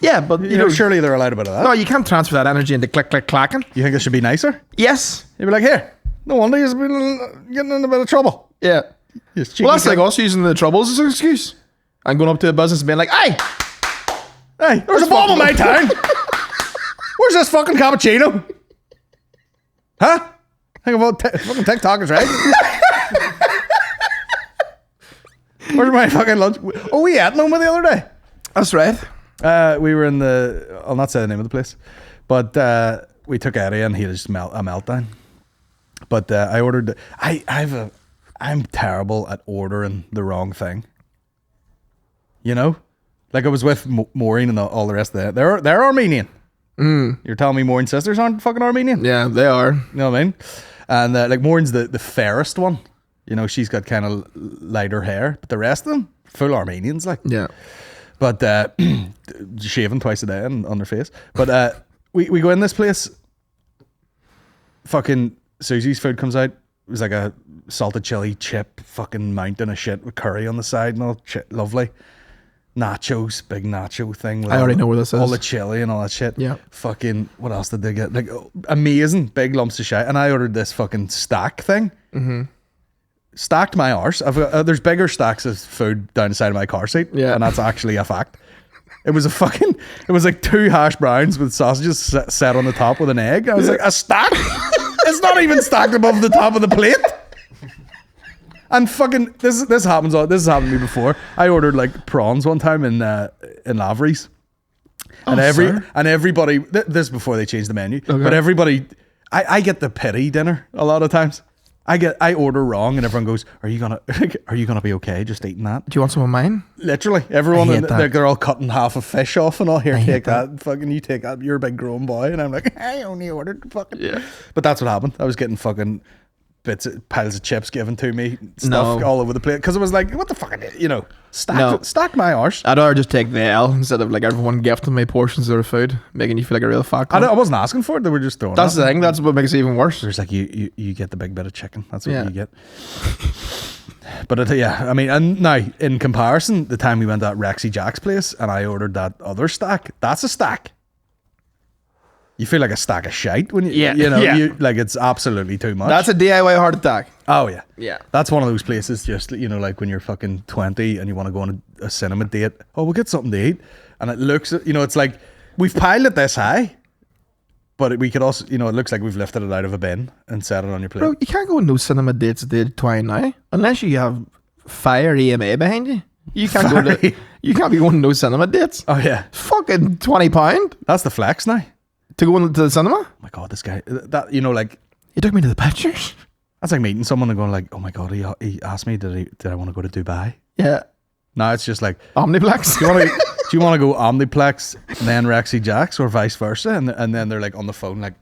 Yeah, but surely they're allowed a bit of that. No, you can't transfer that energy into click, click, clacking. You think it should be nicer? Yes. You'd be like, here, no wonder you've been getting in a bit of trouble. Yeah. Well, that's like us using the troubles as an excuse. And going up to a business and being like, hey, there was a bomb in my town. Where's this fucking cappuccino? Huh? Think about fucking TikTokers, right? Where's my fucking lunch? Oh, we had Noma the other day. That's right. We were in I'll not say the name of the place, but we took Eddie and he had just a meltdown. But I ordered. I'm terrible at ordering the wrong thing. Like I was with Maureen and all the rest of that. They're Armenian. You're telling me Maureen's sisters aren't fucking Armenian? Yeah, they are. You know what I mean? And like Maureen's the fairest one. She's got kind of lighter hair, but the rest of them full Armenians, like. Yeah. But shaving twice a day on their face. But we go in this place. Fucking Susie's food comes out. It was like a salted chili chip fucking mountain of shit with curry on the side and all shit. Lovely. Nachos, big nacho thing. With I already know where this is. All the chili and all that shit. Yeah. Fucking, what else did they get? Like, amazing big lumps of shit. And I ordered this fucking stack thing. Mm-hmm. Stacked my arse. There's bigger stacks of food down the side of my car seat. Yeah. And that's actually a fact. It was like 2 hash browns with sausages set on the top with an egg. I was like, a stack? It's not even stacked above the top of the plate. And fucking, this happened to me before. I ordered like prawns one time in Lavery's. And everybody, this is before they changed the menu, okay. But everybody, I get the pity dinner a lot of times. I order wrong and everyone goes, are you gonna be okay just eating that? Do you want some of mine? Literally, everyone, I hate that. they're all cutting half a fish off and all, here, I take that. Fucking you take that, you're a big grown boy. And I'm like, I only ordered fucking. Yeah. But that's what happened. I was getting fucking piles of chips given to me, stuff all over the place. Because it was like, what the fuck, Stack my arse. I'd rather just take the L instead of like everyone gifting me portions of their food, making you feel like a real fat cunt. I wasn't asking for it. They were just throwing That's it. the thing. That's what makes it even worse. There's like you get the big bit of chicken. That's what Yeah. you get. But yeah, I mean, and now in comparison, the time we went to that Rexy Jack's place and I ordered that other stack, that's a stack. You feel like a stack of shite when you know, you like it's absolutely too much. That's a DIY heart attack. Oh yeah. Yeah. That's one of those places just, you know, like when you're fucking 20 and you want to go on a cinema date. Oh, we'll get something to eat. And it looks, you know, it's like we've piled it this high, but we could also, you know, it looks like we've lifted it out of a bin and set it on your plate. Bro, you can't go on no cinema dates at the age of 20 now unless you have fire EMA behind you. You can't go to, you can't be going on no cinema dates. Oh yeah. Fucking £20 That's the flex now. to go into the cinema. Oh my God, this guy, that, you know, like, You took me to the pictures. that's like meeting someone and going like, oh my God, he asked me, did I want to go to Dubai? Yeah. Now it's just like, Omniplex. do you want to go Omniplex and then Rexy Jack's or vice versa? And then they're like on the phone like,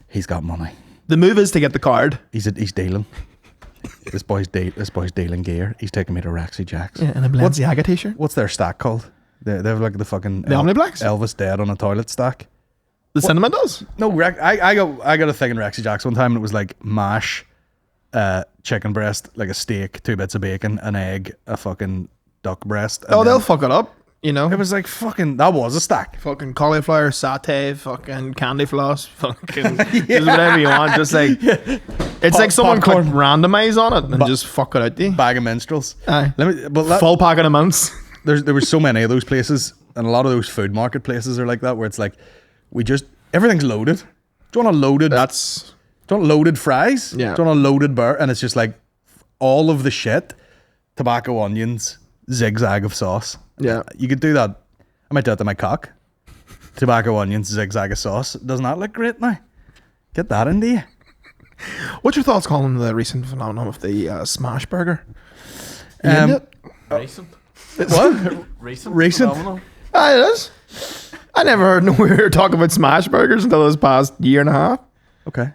he's got money. The move is to get the card. He's dealing. This boy's dealing gear. He's taking me to Rexy Jack's. Yeah, and a Balenciaga t-shirt. What's their stack called? They have like the fucking The Omniplex? Elvis dead on a toilet stack. The cinema does. No, I got a thing in Rexy Jack's one time and it was like mash, chicken breast, like a steak, 2 bits of bacon, an egg, a fucking duck breast. and Oh, they'll then- fuck it up. You know. It was like fucking, that was a stack. Fucking cauliflower satay, fucking candy floss, fucking just whatever you want. Just like it's like someone clicked randomize on it and just fuck it out to you. Bag of minstrels. Aye. But Full packet of mints. there were so many of those places, and a lot of those food market places are like that, where it's like everything's loaded. Do you want a loaded? That's Do you want loaded fries? Yeah. Do you want a loaded burger? And it's just like all of the shit, tobacco, onions, zigzag of sauce. yeah. You could do that. I might do that to my cock. Tobacco, onions, zigzag of sauce. Doesn't that look great now? Get that into you. What's your thoughts, Colin, on the recent phenomenon of the smash burger? You Um, into it? Recent. What? Recent. Recent? Ah, it is. I never heard nowhere talk about smash burgers until this past year and a half. Okay.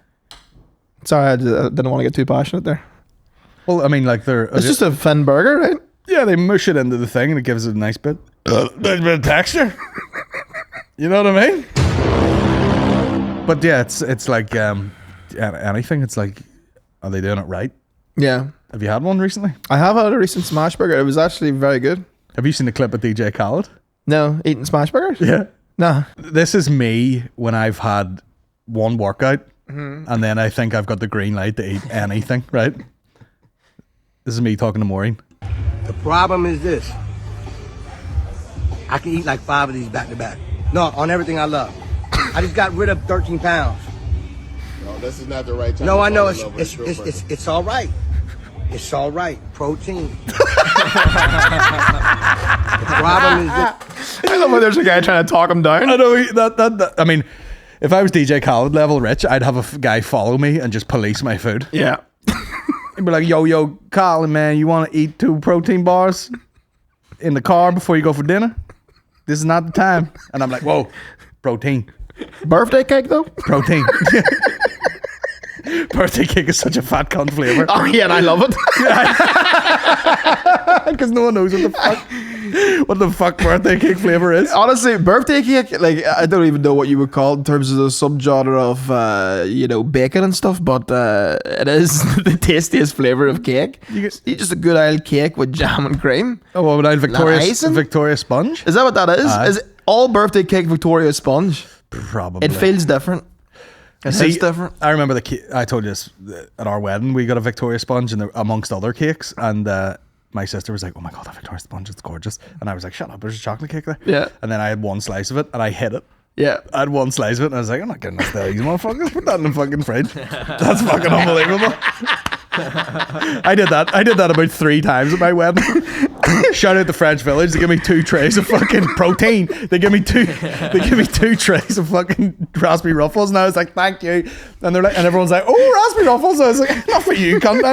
Sorry, I didn't want to get too passionate there. Well, I mean, like It's just a thin burger, right? yeah, they mush it into the thing and it gives it a nice bit of texture. You know what I mean? But yeah, it's like anything. It's like, are they doing it right? Yeah. Have you had one recently? I have had a recent smash burger. It was actually very good. Have you seen the clip of DJ Khaled? No, eating smash burgers? Yeah. Nah. This is me when I've had one workout and then I think I've got the green light to eat anything, right? This is me talking to Maureen. The problem is this. I can eat like 5 of these back to back. No, on everything I love. I just got rid of 13 pounds. No, this is not the right time. No, to I know fall in love with a girlfriend. it's all right. It's all right. Protein. The problem is this. I love when there's a guy trying to talk him down. I know that. I mean, if I was DJ Khaled level rich, I'd have a guy follow me and just police my food. Yeah. He'd be like, yo, Colin, man, you want to eat 2 protein bars in the car before you go for dinner? This is not the time. And I'm like, whoa, protein. Birthday cake, though? Protein. Birthday cake is such a fat cunt flavor. Oh, yeah, and I love it. Because no one knows what the fuck birthday cake flavor is. Honestly, birthday cake, like, I don't even know what you would call it in terms of the subgenre of, bacon and stuff, but it is the tastiest flavor of cake. You just a good old cake with jam and cream. Oh, what would I icing? Victoria sponge? Is that what that is? Aye. Is all birthday cake Victoria sponge? Probably. It feels different. It tastes different. I remember I told you this at our wedding. We got a Victoria sponge and amongst other cakes, and my sister was like, "Oh my God, that Victoria sponge, it's gorgeous." And I was like, "Shut up, there's a chocolate cake there." Yeah. And then I had one slice of it, and I hit it. Yeah. I had one slice of it, and I was like, "I'm not getting this to these motherfuckers. Put that in the fucking fridge." That's fucking unbelievable. I did that about 3 times at my wedding. Shout out the French Village. They give me 2 trays of fucking protein. They give me two trays of fucking raspberry ruffles, and I was like, "Thank you." And they're like, and everyone's like, "Oh, raspberry ruffles." I was like, "Not for you, cunt.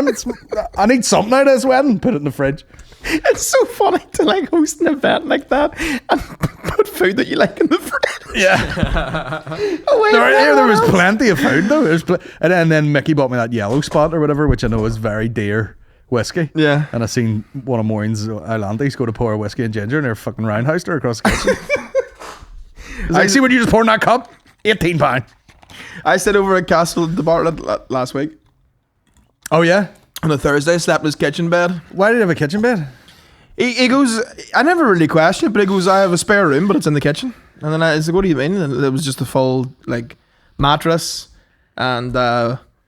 I need something out of this wedding." Put it in the fridge. It's so funny to like host an event like that and put food that you like in the fridge. Yeah. Oh, wait, There was plenty of food though. And then Mickey bought me that yellow spot or whatever, which I know is very dear whiskey. Yeah. And I seen one of Maureen's Islandis go to pour a whiskey and ginger and they're fucking roundhoused her across the kitchen. It's like, see what you just poured in that cup? £18. I stayed over at Castle the Bartlett last week. Oh yeah? On a Thursday, slept in his kitchen bed. Why did he have a kitchen bed? He goes, I never really questioned it, but he goes, I have a spare room, but it's in the kitchen. And then I was like, what do you mean? And it was just a full, like, mattress and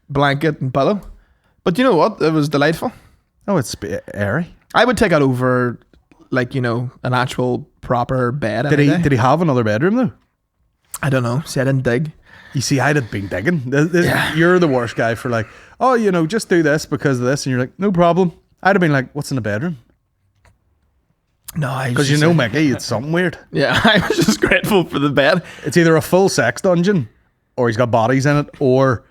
blanket and pillow. But you know what? It was delightful. Oh, it's airy. I would take it over, like, you know, an actual proper bed. Did he have another bedroom though? I don't know. See, I didn't dig. You see, I'd have been digging. You're the worst guy for like, oh, you know, just do this because of this. And you're like, no problem. I'd have been like, what's in the bedroom? No, because you know, Mickey, it's something weird. Yeah, I was just grateful for the bed. It's either a full sex dungeon or he's got bodies in it, or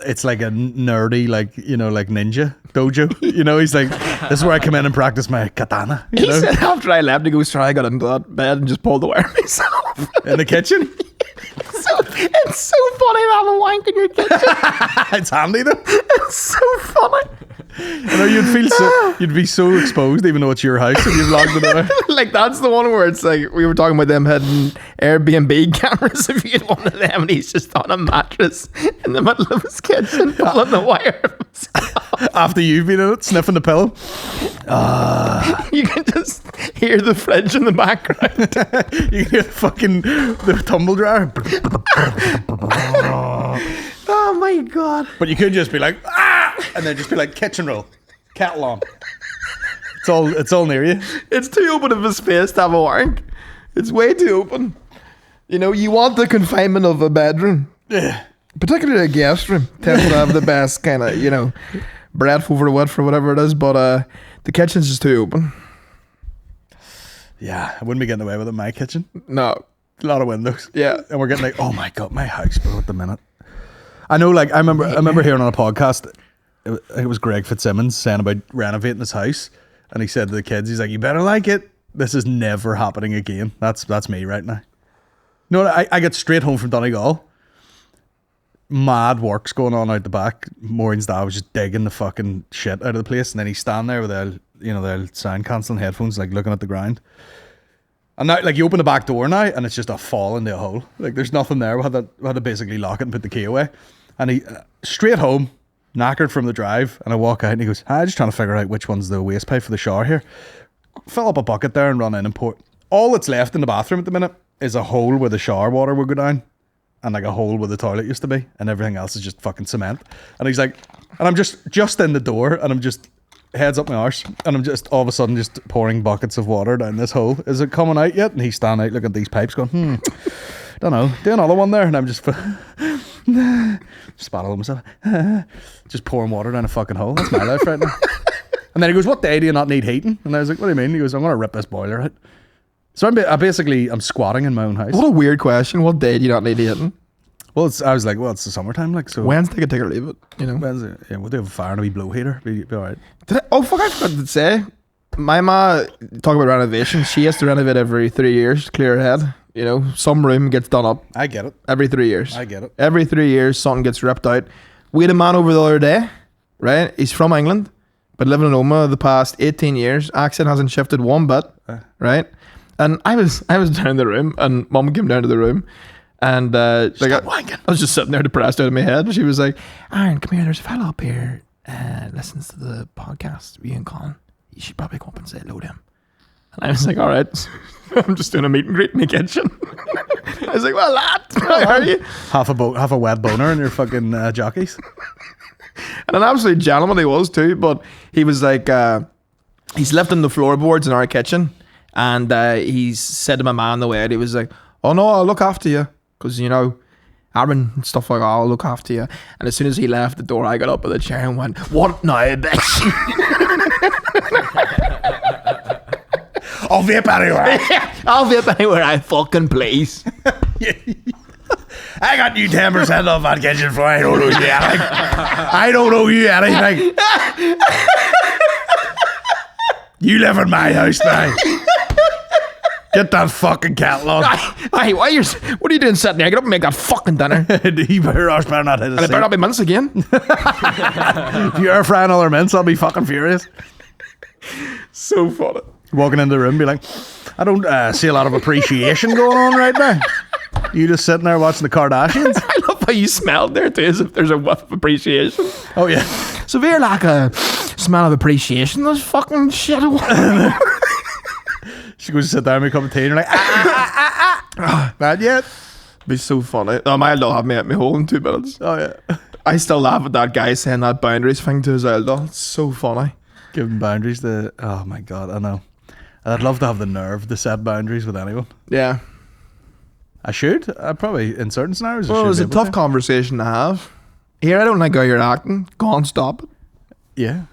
it's like a nerdy, like, you know, like ninja dojo. You know, he's like, this is where I come in and practice my katana. You know? He said after I left, he goes, try, I got into that bed and just pulled the wire myself. In the kitchen? It's so funny to have a wank in your kitchen. It's handy though. It's so funny. You know, you'd be so exposed, even though it's your house and you've logged it out. Like, that's the one where it's like, we were talking about them having Airbnb cameras. If you had one of them and he's just on a mattress in the middle of his kitchen pulling the wire after you've been in it, sniffing the pillow. You can just hear the fridge in the background. You can hear the tumble dryer. Oh my god. But you could just be like, and then just be like, kitchen roll, kettle on. It's all near you. It's too open of a space to have a wank. It's way too open. You know, you want the confinement of a bedroom. Yeah. Particularly a guest room. Tends to have the best kind of, you know, breadth over width for whatever it is, but the kitchen's just too open. Yeah, I wouldn't be getting away with it in my kitchen. No. A lot of windows. Yeah. And we're getting like, oh my god, my house, bro, at the minute. I know, like, I remember hearing on a podcast, it was Greg Fitzsimmons saying about renovating his house, and he said to the kids, he's like, you better like it. This is never happening again. That's me right now. No, I get straight home from Donegal. Mad work's going on out the back. Maureen's dad was just digging the fucking shit out of the place, and then he's standing there with the sound cancelling headphones, like looking at the ground. And now, like, you open the back door now, and it's just a fall into a hole. Like, there's nothing there. We had to basically lock it and put the key away. And he straight home, knackered from the drive, and I walk out, and he goes, I'm just trying to figure out which one's the waste pipe for the shower here. Fill up a bucket there and run in and pour. All that's left in the bathroom at the minute is a hole where the shower water would go down, and like a hole where the toilet used to be, and everything else is just fucking cement. And he's like, and I'm just in the door, and I'm just heads up my arse, and I'm just all of a sudden just pouring buckets of water down this hole. Is it coming out yet? And he's standing out looking at these pipes going, don't know, do another one there. And I'm just spatting myself, just pouring water down a fucking hole. That's my life right now. And then he goes, what day do you not need heating? And I was like, what do you mean? He goes, I'm going to rip this boiler out. So I'm squatting in my own house. What a weird question. What day do you not need heating? Well, I was like, well, it's the summertime, like, so. Wednesday, take or leave it, you know. Wednesday, yeah, we'll do have a fire and a wee blow heater. Be all right. Oh, fuck, I forgot to say. My ma, talk about renovation, she has to renovate every 3 years, clear her head. You know, some room gets done up. I get it. Every 3 years. I get it. Every 3 years, something gets ripped out. We had a man over the other day, right? He's from England, but living in Oma the past 18 years. Accent hasn't shifted one bit, right? And I was down in the room, and Mum came down to the room, and like I was just sitting there depressed out of my head. And she was like, Aaron, come here, there's a fella up here listens to the podcast, you and Colin. You should probably go up and say hello to him. And I was like, all right. I'm just doing a meet and greet in the kitchen. I was like, well, lad, how are you? Half a wet boner in your fucking jockeys. And an absolute gentleman he was too, but he was like, he's lifting the floorboards in our kitchen, and he's said to my man on the way out, he was like, oh no, I'll look after you, because, you know, Aaron and stuff like that, I'll look after you. And as soon as he left the door, I got up with a chair and went, what now, bitch? I'll vape anywhere. I'll vape anywhere I fucking please. I got you 10% off that kitchen floor. I don't know you anything. I don't know you anything. You live in my house now. Get that fucking catalog. Hey, what are you doing sitting there? Get up and make that fucking dinner. You better not hit And it better not be mince again. If you air frying other mints, I'll be fucking furious. So funny. Walking into the room, be like, I don't see a lot of appreciation going on right now. You just sitting there watching the Kardashians. I love how you smelled there too, as if there's a whiff of appreciation. Oh yeah. Severe lack of smell of appreciation. Those fucking shit. She goes to sit down with a cup of tea and you're like, not yet. Be so funny. Oh, my doll have me at me hole in 2 minutes. Oh yeah. I still laugh at that guy saying that boundaries thing to his elder. It's so funny. Giving boundaries to, oh my God, I know. I'd love to have the nerve to set boundaries with anyone. Yeah. I should. I probably, in certain scenarios, Well, I it was should a be able tough to. conversation to have. Here, I don't like how you're acting. Go on, stop it. Yeah.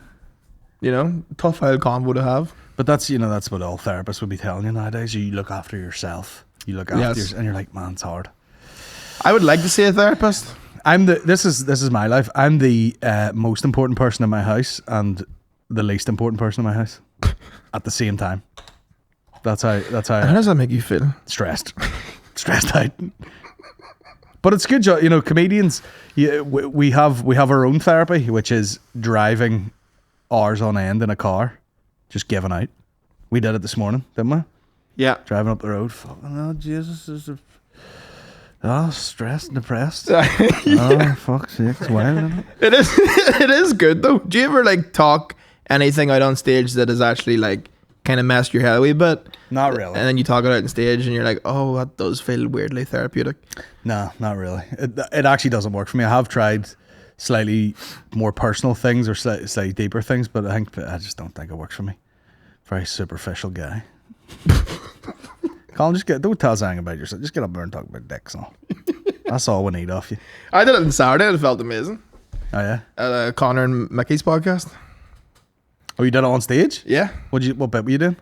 You know, tough old convo to have. But that's, you know, that's what all therapists would be telling you nowadays. You look after yourself. You look after Yes. yourself. And you're like, man, it's hard. I would like to see a therapist. This is my life. I'm the most important person in my house and the least important person in my house at the same time. That's how How does that make you feel? stressed out. But it's good, you know, comedians. We have our own therapy, which is driving hours on end in a car, just giving out. We did it this morning, didn't we? Yeah. Driving up the road. Fucking oh Jesus, stressed and depressed. Oh fuck's sake, it's wild, isn't it? It is. It is good though. Do you ever like talk anything out on stage that has actually like kind of messed your head a wee bit? Not really. And then you talk it out on stage, and you're like, "Oh, that does feel weirdly therapeutic." No, not really. It actually doesn't work for me. I have tried slightly more personal things or slightly deeper things, but I just don't think it works for me. Very superficial guy. Colin, don't tell us anything about yourself. Just get up there and talk about dicks and all. That's all we need off you. I did it on Saturday. It felt amazing. Oh yeah. At Connor and Mickey's podcast. Oh, you did it on stage? Yeah. What bit were you doing?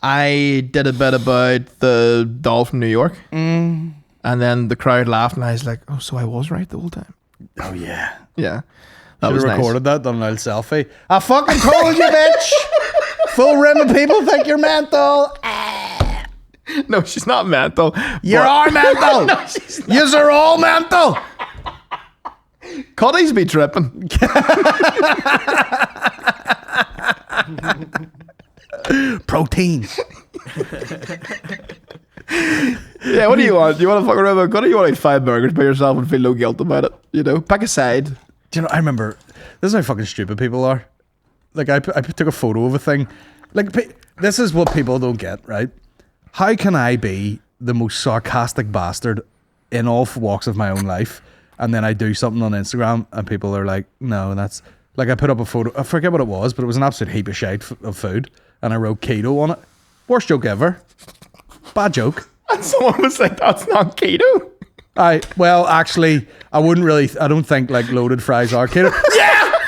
I did a bit about the doll from New York. And then the crowd laughed, and I was like, "Oh, so I was right the whole time." Oh yeah. Yeah. That Should was have nice. recorded that, done an old selfie. I fucking told you, bitch. Full rim of people think you're mental. No, she's not mental. You are mental. No, yous are all mental. Cuddi'S be tripping. Protein. Yeah, what do you want? Do you want to fuck around with Cuddy? You want to eat 5 burgers by yourself and feel no guilt about it? You know, pick a side. Do you know, I remember, this is how fucking stupid people are. Like, I took a photo of a thing. Like, this is what people don't get, right? How can I be the most sarcastic bastard in all walks of my own life, and then I do something on Instagram, and people are like, no, that's... Like, I put up a photo, I forget what it was, but it was an absolute heap of shite of food, and I wrote keto on it. Worst joke ever. Bad joke. And someone was like, "That's not keto." Well, actually, I don't think, like, loaded fries are keto. Yeah!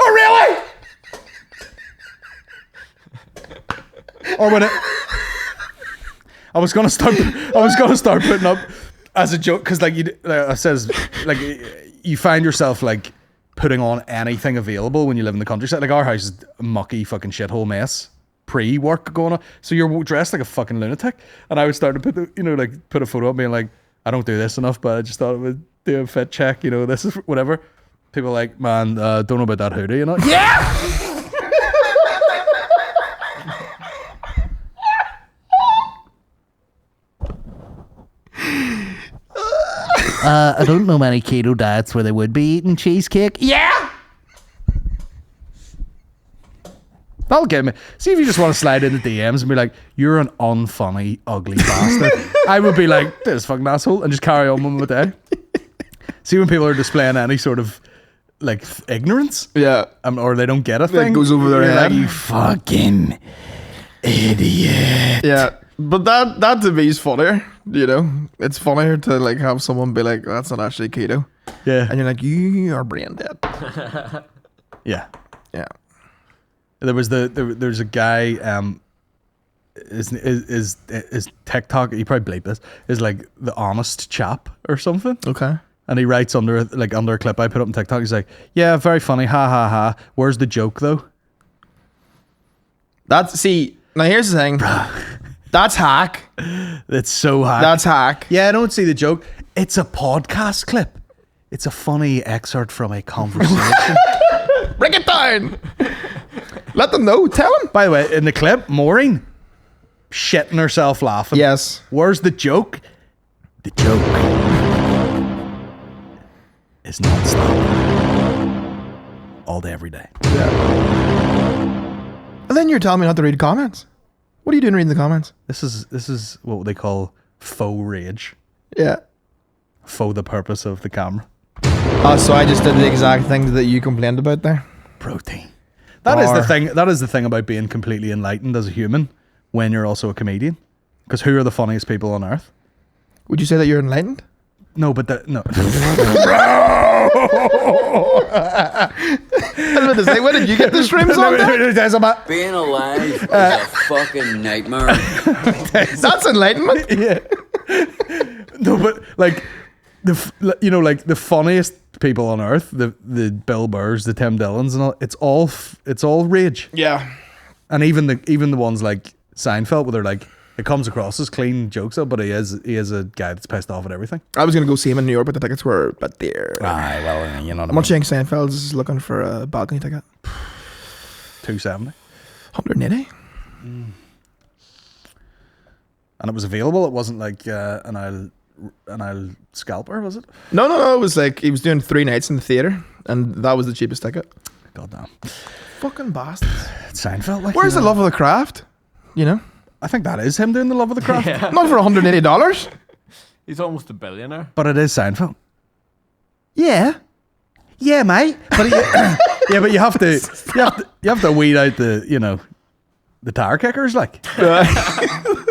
Oh, really? Or when I was gonna start putting up as a joke, because like I says, like you find yourself like putting on anything available when you live in the countryside. Like our house is a mucky fucking shithole mess pre-work going on, so you're dressed like a fucking lunatic. And I would start to put put a photo up being like, I don't do this enough, but I just thought I would do a fit check. You know, this is whatever. People are like, man, don't know about that hoodie, you know? Yeah. I don't know many keto diets where they would be eating cheesecake. Yeah! That'll get me. See if you just want to slide into DMs and be like, you're an unfunny, ugly bastard. I would be like, this fucking asshole, and just carry on with my day. See when people are displaying any sort of like ignorance, Yeah. or they don't get a thing. It goes over their You're head. like, you fucking idiot. Yeah. But that to me is funnier, you know? It's funnier to like have someone be like, "That's not actually keto." Yeah. And you're like, "You are brain dead." Yeah. Yeah. There's a guy, is TikTok, you probably bleep this, is like the honest chap or something. Okay. And he writes under a clip I put up on TikTok, he's like, yeah, very funny, ha ha ha. Where's the joke though? See, now here's the thing. That's hack. It's so hack. That's hack. Yeah, I don't see the joke. It's a podcast clip. It's a funny excerpt from a conversation. Break it down. Let them know. Tell them. By the way, in the clip, Maureen shitting herself laughing. Yes. Where's the joke? The joke is non-stop. All day, every day. And then you're telling me not to read comments. What are you doing reading the comments? This is what they call faux rage. Yeah. For the purpose of the camera. Oh, so I just did the exact thing that you complained about there. Protein. That is the thing. That is the thing about being completely enlightened as a human when you're also a comedian. Because who are the funniest people on earth? Would you say that you're enlightened? No, but no. I was about to say, when did you get the shrooms on that? Being alive is a fucking nightmare. That's enlightenment. Yeah. No, but like the funniest people on earth, the Bill Burrs, the Tim Dillons, and all. It's all rage. Yeah. And even the ones like Seinfeld, where they're like, it comes across as clean jokes, but he is a guy that's pissed off at everything. I was gonna go see him in New York, but the tickets were dear. Aye, well, you know what I'm watching Seinfeld's looking for a balcony ticket. $270. 180. And it was available. It wasn't like an aisle scalper, was it? No. It was like he was doing 3 nights in the theater, and that was the cheapest ticket. Goddamn. Fucking bastards. It's Seinfeld. Like, Where's the love of the craft? You know? I think that is him doing the love of the craft. Yeah. Not for $180. He's almost a billionaire. But it is Seinfeld. Yeah. Yeah, mate. But but you have to weed out the the tire kickers, like.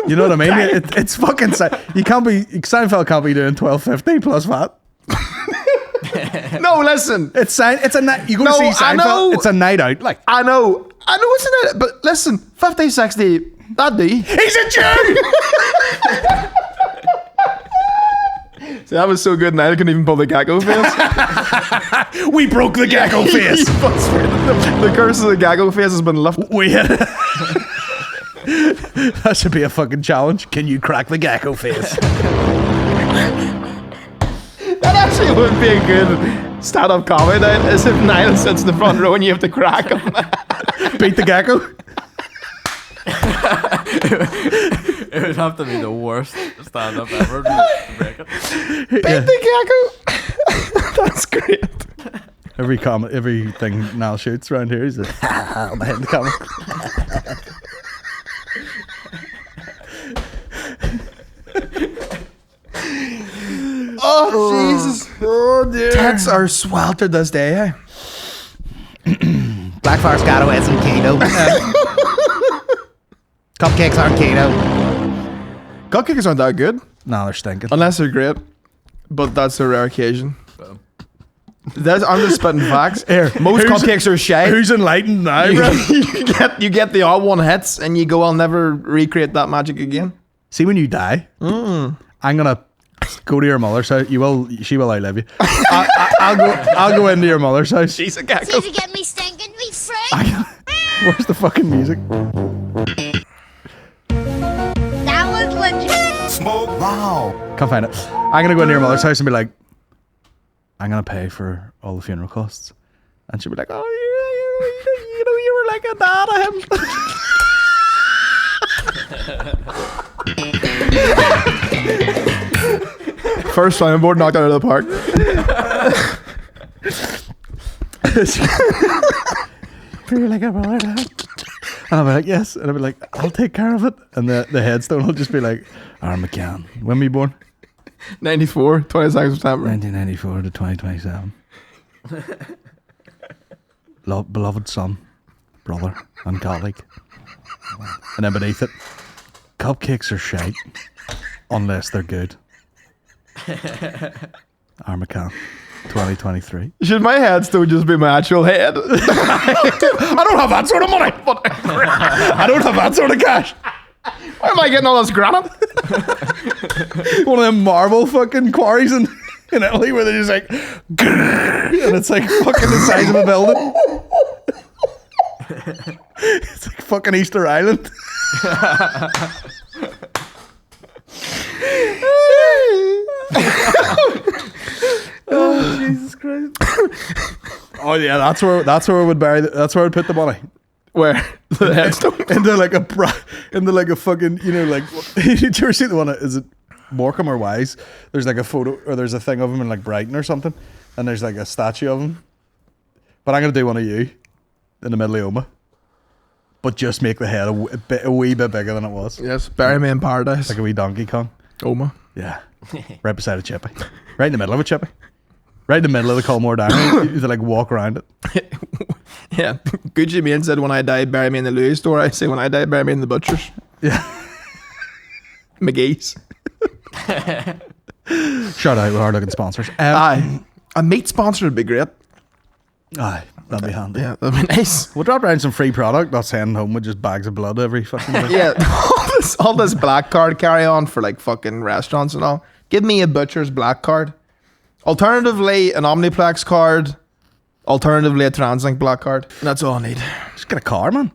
You know what I mean? It's fucking. You can't be Seinfeld can't be doing $12.50 plus VAT. No, listen. It's a night. You go No, to see I Seinfeld. know. It's a night out. Like I know it's a night, but listen, 50, 60, that'd be. he's a Jew. See, that was so good, Niall couldn't even pull the gaggle face. We broke the gaggle face. The curse of the gaggle face has been lifted. That should be a fucking challenge. Can you crack the gecko face? That actually would be a good stand-up comedy night, as if Niall sits in the front row and you have to crack him. Beat the gecko? It would have to be the worst stand-up ever to break it. Beat the gecko. That's great. Everything Niall shoots around here is on the head of the camera. Oh, Jesus. Oh, dear. Tits are sweltered this day, eh? Black Forest Gato isn't keto. Cupcakes aren't keto. Cupcakes aren't that good. No, they're stinking. Unless they're great. But that's a rare occasion. I'm just spitting facts. Most cupcakes are shite. Who's enlightened now, bro? you get the odd one hits and you go, I'll never recreate that magic again. See, when you die, I'm gonna go to your mother's house. She will outlive you. I'll go into your mother's house. She's a gecko. Did you get me stinking me friend? Where's the fucking music? That was legit. Smoke. Wow. Can't find it. I'm gonna go into your mother's house and be like, I'm gonna pay for all the funeral costs, and she'll be like, oh, you were like a dad of him. First soundboard knocked out of the park. You're like a brother, dad. And I'll be like, yes. And I'll be like, I'll take care of it. And the headstone will just be like, McCann. When were you born? 94, 22nd September. 1994 to 2027. Beloved son, brother, and colleague. And then beneath it, cupcakes are shite unless they're good. McCann, 2023. Should my headstone just be my actual head? I don't have that sort of money. I don't have that sort of cash. Why am I getting all this granite? One of them marble fucking quarries in Italy where they're just like, and it's like fucking the size of a building. It's like fucking Easter Island. Christ. Oh yeah, that's where I would bury. That's where I'd put the money. Where? The headstone? into like a fucking, you know, like, did you ever see the one, is it Morecambe or Wise? There's like a photo, or there's a thing of him in like Brighton or something, and there's like a statue of him. But I'm going to do one of you in the middle of Oma. But just make the head a wee bit bigger than it was. Yes, bury me in paradise. Like a wee Donkey Kong. Oma. Yeah. Right beside a chippy. Right in the middle of a chippy. Right in the middle of the Culmore Diner. You like walk around it. Yeah. Gucci Mane said, when I die, bury me in the Louis store. I say, when I die, bury me in the butcher's. Yeah. McGee's. Shout out with hard looking sponsors. Aye. A meat sponsor would be great. Aye. That'd be handy. Yeah, that'd be nice. We'll drop down some free product, not sending home with just bags of blood every fucking day. Yeah. all this black card carry on for like fucking restaurants and all. Give me a butcher's black card. Alternatively, an Omniplex card. Alternatively, a Translink black card. That's all I need. Just get a car, man.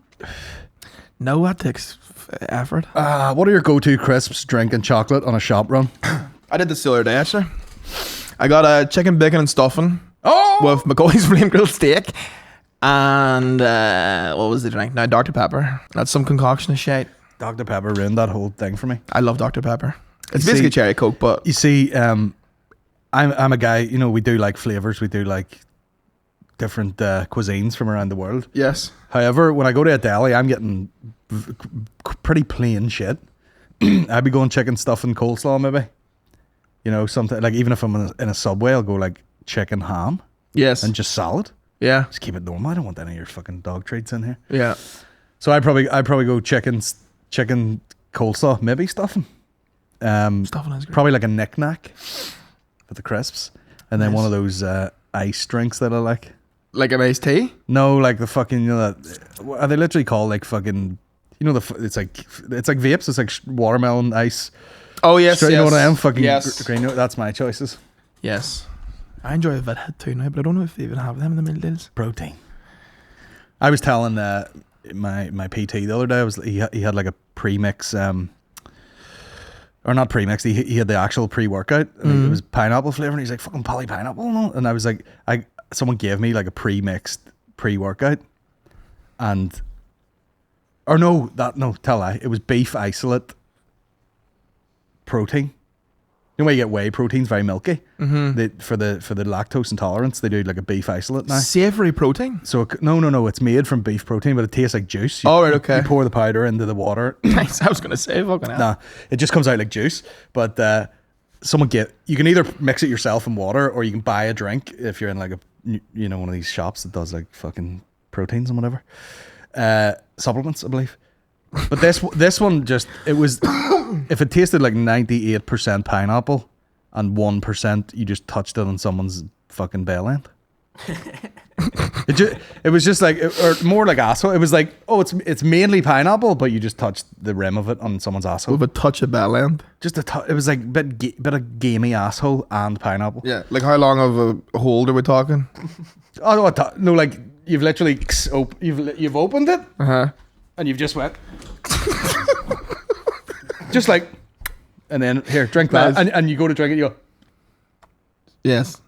No, that takes effort. What are your go-to crisps, drink, and chocolate on a shop run? I did this the other day, actually. I got a chicken, bacon, and stuffing. Oh! With McCoy's flame grilled steak. And what was the drink? Now, Dr. Pepper. That's some concoction of shit. Dr. Pepper ruined that whole thing for me. I love Dr. Pepper. It's You basically see- cherry Coke, but You see, I'm a guy, you know, we do like flavors, we do like different cuisines from around the world. yes. However, when I go to a deli, I'm getting pretty plain shit. I'd be going chicken stuffing coleslaw maybe. You know, something like, even if I'm in a Subway, I'll go like chicken ham Yes. and just salad. Yeah. Just keep it normal. I don't want any of your fucking dog treats in here. Yeah. So I'd probably go chicken coleslaw, maybe stuffing. Stuffing is great. Probably like a knick-knack with the crisps. And then Nice. one of those ice drinks that I like. Like an iced tea? No, like the fucking, you know, that are they literally called like fucking, you know, it's like vapes. It's like watermelon ice. Oh, yes. Straight, yes. you know what I am? Fucking Yes. green. That's my choices. Yes. I enjoy a Vidhead too now, but I don't know if they even have them in the meal deals. Protein. I was telling my PT the other day, he had like a premix, or not premix. He had the actual pre-workout. And It was pineapple flavor, and he's like, "Fucking poly pineapple," no? And I was like, someone gave me like a pre-mixed pre-workout, and tell I, it was beef isolate protein. You know where you get whey protein's very milky. Mm-hmm. For the lactose intolerance, they do like a beef isolate now. Savory protein? So no, it's made from beef protein, but it tastes like juice. Oh, right, okay. You pour the powder into the water. Nice. I was going to say, fucking hell. Nah, it just comes out like juice. But you can either mix it yourself in water, or you can buy a drink if you're in like one of these shops that does like fucking proteins and whatever. Supplements, I believe. But this one just, it was, if it tasted like 98% pineapple and 1% you just touched it on someone's fucking bell end. It was just like, or more like asshole. It was like, oh, it's mainly pineapple, but you just touched the rim of it on someone's asshole. With a touch of bell end. Just it was like bit of gamey asshole and pineapple. Yeah. Like how long of a hold are we talking? Oh no, like you've literally you've opened it Uh-huh. and you've just went just like, and then here, drink that. Nice. And you go to drink it, you go, Yes.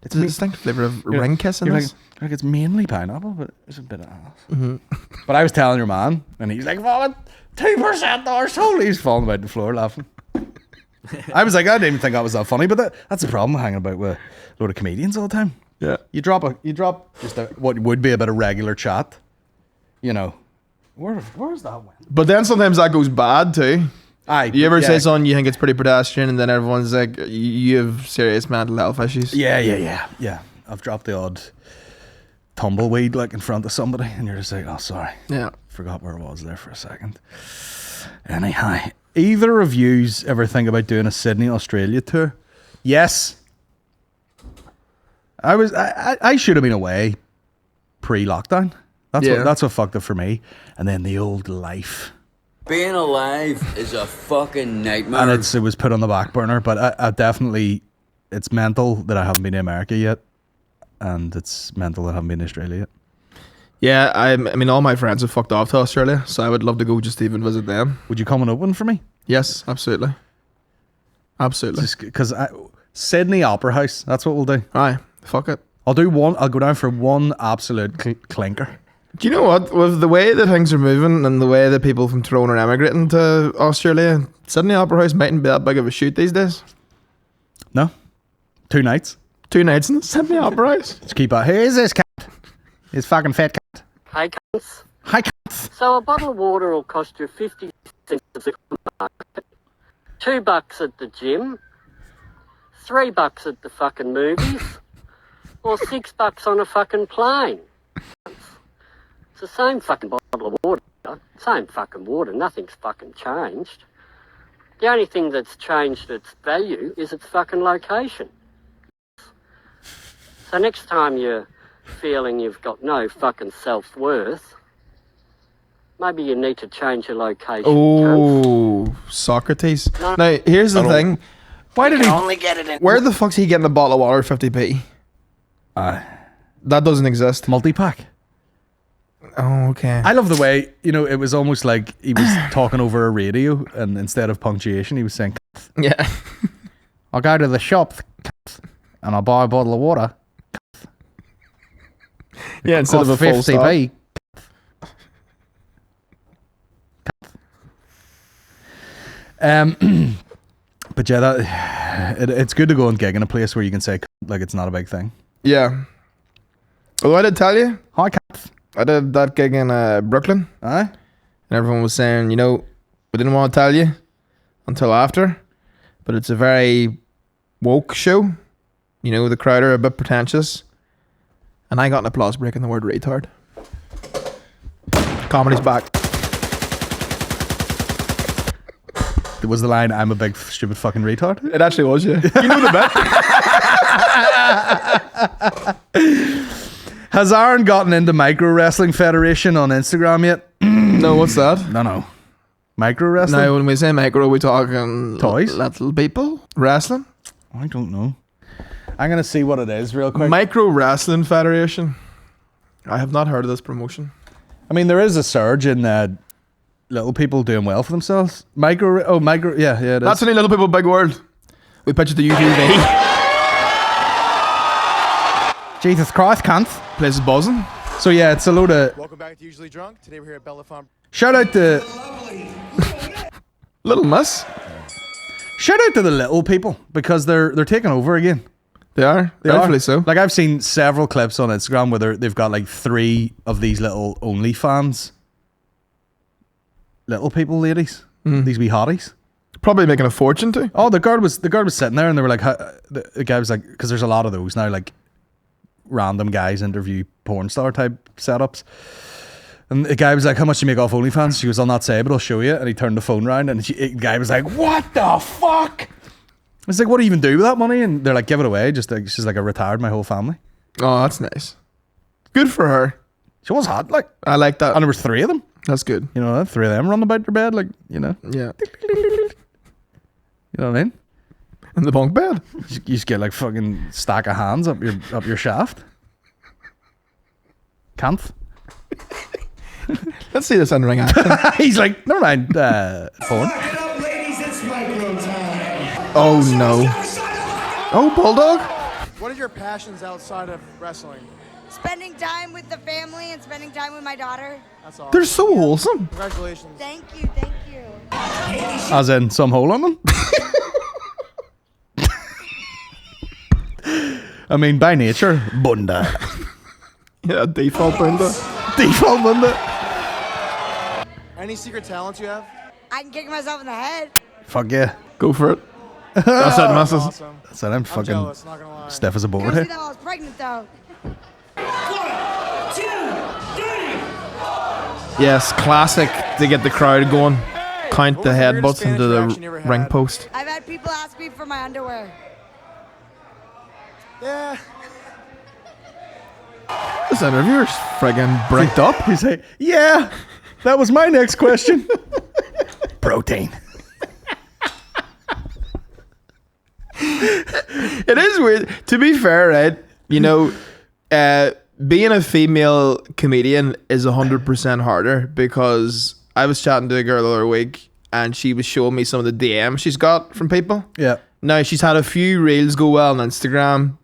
It's a distinct flavour of ring kiss in you're this. like it's mainly pineapple, but there's a bit of ass. But I was telling your man, and he's like, well, 2% arsehole. He's falling about the floor laughing. I was like, I didn't even think that was that funny, but that's the problem hanging about with a load of comedians all the time. Yeah. You drop just what would be a bit of regular chat, you know. Where's that went? But then sometimes that goes bad too. Aye, You ever yeah. say something you think it's pretty pedestrian, and then everyone's like, you have serious mental health issues? Yeah. I've dropped the odd tumbleweed like in front of somebody, and you're just like, oh, sorry. Yeah. Forgot where it was there for a second. Anyhow, either of yous ever think about doing a Sydney, Australia tour? Yes. I should have been away pre-lockdown. That's what fucked it for me. And then the old life. Being alive is a fucking nightmare. And it was put on the back burner, but I definitely, it's mental that I haven't been to America yet, and it's mental that I haven't been to Australia yet. Yeah, I mean, all my friends have fucked off to Australia, so I would love to go just to even visit them. Would you come and open for me? Yes, absolutely. Absolutely. Because Sydney Opera House, that's what we'll do. Aye. Fuck it. I'll go down for one absolute clinker. Do you know what? With the way that things are moving and the way that people from Tyrone are emigrating to Australia, Sydney Opera House mightn't be that big of a shoot these days. No? 2 nights? 2 nights in the Sydney Opera House. Let's keep out. Who is this cat? He's fucking fat cat. Hi, cunts. Hi, cats. So a bottle of water will cost you 50 cents at the supermarket, $2 at the gym, $3 at the fucking movies, or $6 on a fucking plane. It's the same fucking bottle of water, same fucking water, nothing's fucking changed. The only thing that's changed its value is its fucking location. So next time you're feeling you've got no fucking self-worth, maybe you need to change your location. Oh, Socrates. No. Now, here's the thing. Why did he... Only get it in. Where the fuck's he getting a bottle of water 50p? That doesn't exist. Multi-pack. Oh, okay. I love the way, it was almost like he was talking over a radio, and instead of punctuation, he was saying, Yeah. I'll go to the shop, and I'll buy a bottle of water. Yeah, instead of a full stop. 50p. But yeah, it's good to go and gig in a place where you can say like it's not a big thing. Yeah. Although I did tell you, Hi, cat. I did that gig in Brooklyn, Aye. and everyone was saying, we didn't want to tell you until after, but it's a very woke show. The crowd are a bit pretentious, and I got an applause break in the word retard. Comedy's back. Was the line, I'm a big stupid fucking retard? It actually was, yeah. You know the bit. Has Aaron gotten into Micro Wrestling Federation on Instagram yet? No, what's that? No. Micro Wrestling? Now, when we say micro, we talking Toys? little people wrestling. I don't know. I'm going to see what it is real quick. Micro Wrestling Federation. I have not heard of this promotion. I mean, there is a surge in little people doing well for themselves. Micro, yeah, it is. That's only little people, big world. We pitch it to UTV. Jesus Christ, cunt. Place is buzzing. So yeah, it's a load of... Welcome back to Usually Drunk. Today we're here at Bella Farm. Shout out to Little miss. the little people, because they're taking over again. They are. They Rightfully are. so. Like, I've seen several clips on Instagram where they've got like 3 of these little OnlyFans little people ladies. These wee hotties. Probably making a fortune too. Oh, the guard was sitting there, and they were like, the guy was like, because there's a lot of those now, like random guys interview porn star type setups. And the guy was like, how much do you make off OnlyFans? She goes, I'll not say, but I'll show you. And he turned the phone around, and the guy was like, what the fuck? It's like, what do you even do with that money? And they're like, give it away. Just like, she's like, I retired my whole family. Oh, that's nice. Good for her. She was hot, like. I like that. And there was 3 of them. That's good. 3 of them running about their bed, like, Yeah. You know what I mean? In the bunk bed. You just get like fucking stack of hands up your shaft. Can't. Let's see this in ring action. He's like, never mind, porn. Oh no. Oh, Bulldog? What are your passions outside of wrestling? Spending time with the family and spending time with my daughter. That's all. They're so wholesome. Congratulations. Thank you, thank you. As in some hole on them. I mean, by nature, bunda. Yeah, default bunda. Default bunda. Any secret talents you have? I can kick myself in the head. Fuck yeah. Go for it. That's it, masses. Awesome. That's it, I'm fucking jealous, not gonna lie. stiff as a board Don't here. see that while I was pregnant though. Yes, classic to get the crowd going. Count What the was the weirdest headbutts into fan interaction you the ever ring had? post. I've had people ask me for my underwear. Yeah. This interviewer's friggin' brinked up. He's like, yeah, that was my next question. Protein. It is weird. To be fair, right? Being a female comedian is 100% harder, because I was chatting to a girl the other week and she was showing me some of the DMs she's got from people. Yeah. Now, she's had a few reels go well on Instagram,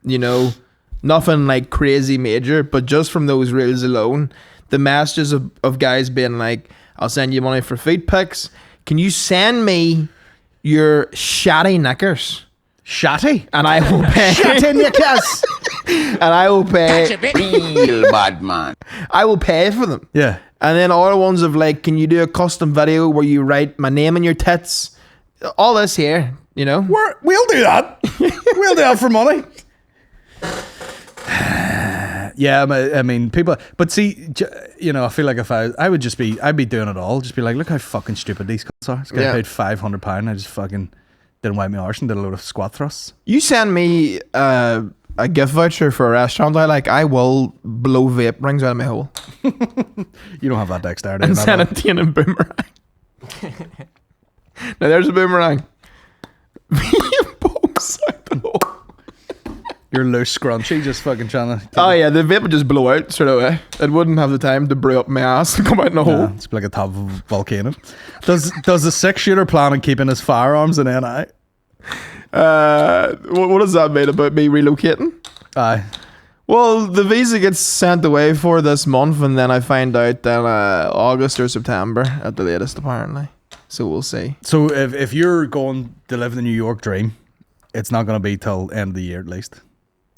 Nothing like crazy major, but just from those reels alone, the messages of guys being like, I'll send you money for feet pics. Can you send me your shatty knickers? Shatty? And I will pay. Shatty knickers! And I will pay. Real bad man. I will pay for them. Yeah. And then other ones of like, can you do a custom video where you write my name in your tits? All this here, you know? We'll do that. We'll do that for money. Yeah, I mean, people, but see, you know, I feel like if I'd be doing it all. Just be like, look how fucking stupid these cunts are. This guy paid £500. I just fucking didn't wipe my arse and did a load of squat thrusts. You send me a gift voucher for a restaurant I will blow vape rings out of my hole. You don't have that dexterity. And send it to you in a boomerang. Now there's a boomerang. Pokes out the hole. Your loose scrunchy just fucking trying to... Oh yeah, the vape would just blow out straight away. It wouldn't have the time to brew up my ass and come out in the hole. It's like a top of a volcano. Does the 6-shooter plan on keeping his firearms in NI? What does that mean about me relocating? Aye. Well, the visa gets sent away for this month, and then I find out that August or September at the latest, apparently. So we'll see. So if you're going to live the New York dream, it's not going to be till end of the year at least.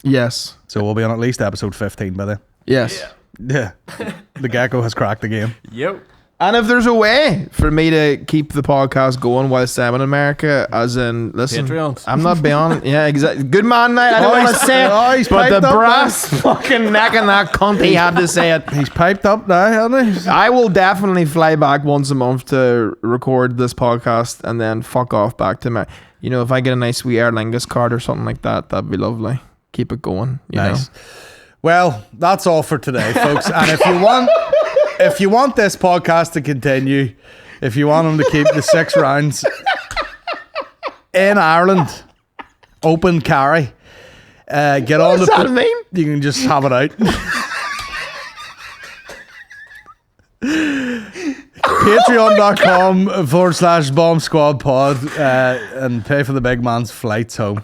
Yes. So we'll be on at least episode 15 by then. Yes. Yeah. The gecko has cracked the game. Yep. And if there's a way for me to keep the podcast going whilst I'm in America, as in, listen, Patreons. I'm not beyond. Yeah, exactly. Good man, night. I don't want to say it, he's but the piped up brass fucking neck and that cunt, he had to say it. He's piped up now, hasn't he? I will definitely fly back once a month to record this podcast and then fuck off back to my. You know, if I get a nice wee Aer Lingus card or something like that, that'd be lovely. Keep it going. You Nice. know? Well, that's all for today, folks. And if you want this podcast to continue, if you want them to keep the 6 rounds in Ireland, open carry, get on What does that mean? You can just have it out. Patreon.com/Bomb Squad Pod and pay for the big man's flights home.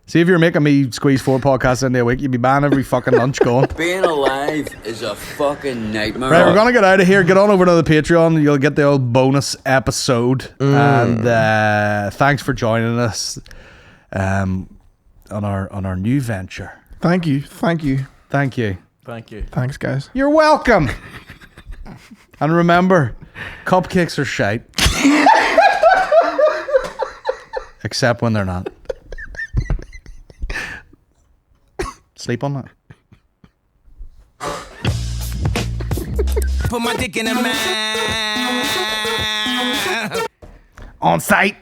See, if you're making me squeeze 4 podcasts in a week, you'd be banned every fucking lunch going. Being alive is a fucking nightmare. Right, we're going to get out of here. Get on over to the Patreon. You'll get the old bonus episode. And thanks for joining us on our new venture. Thank you. Thank you. Thank you. Thank you. Thanks, guys. You're welcome. And remember, cupcakes are shite. Except when they're not. Sleep on that. Put my dick in a man. On site.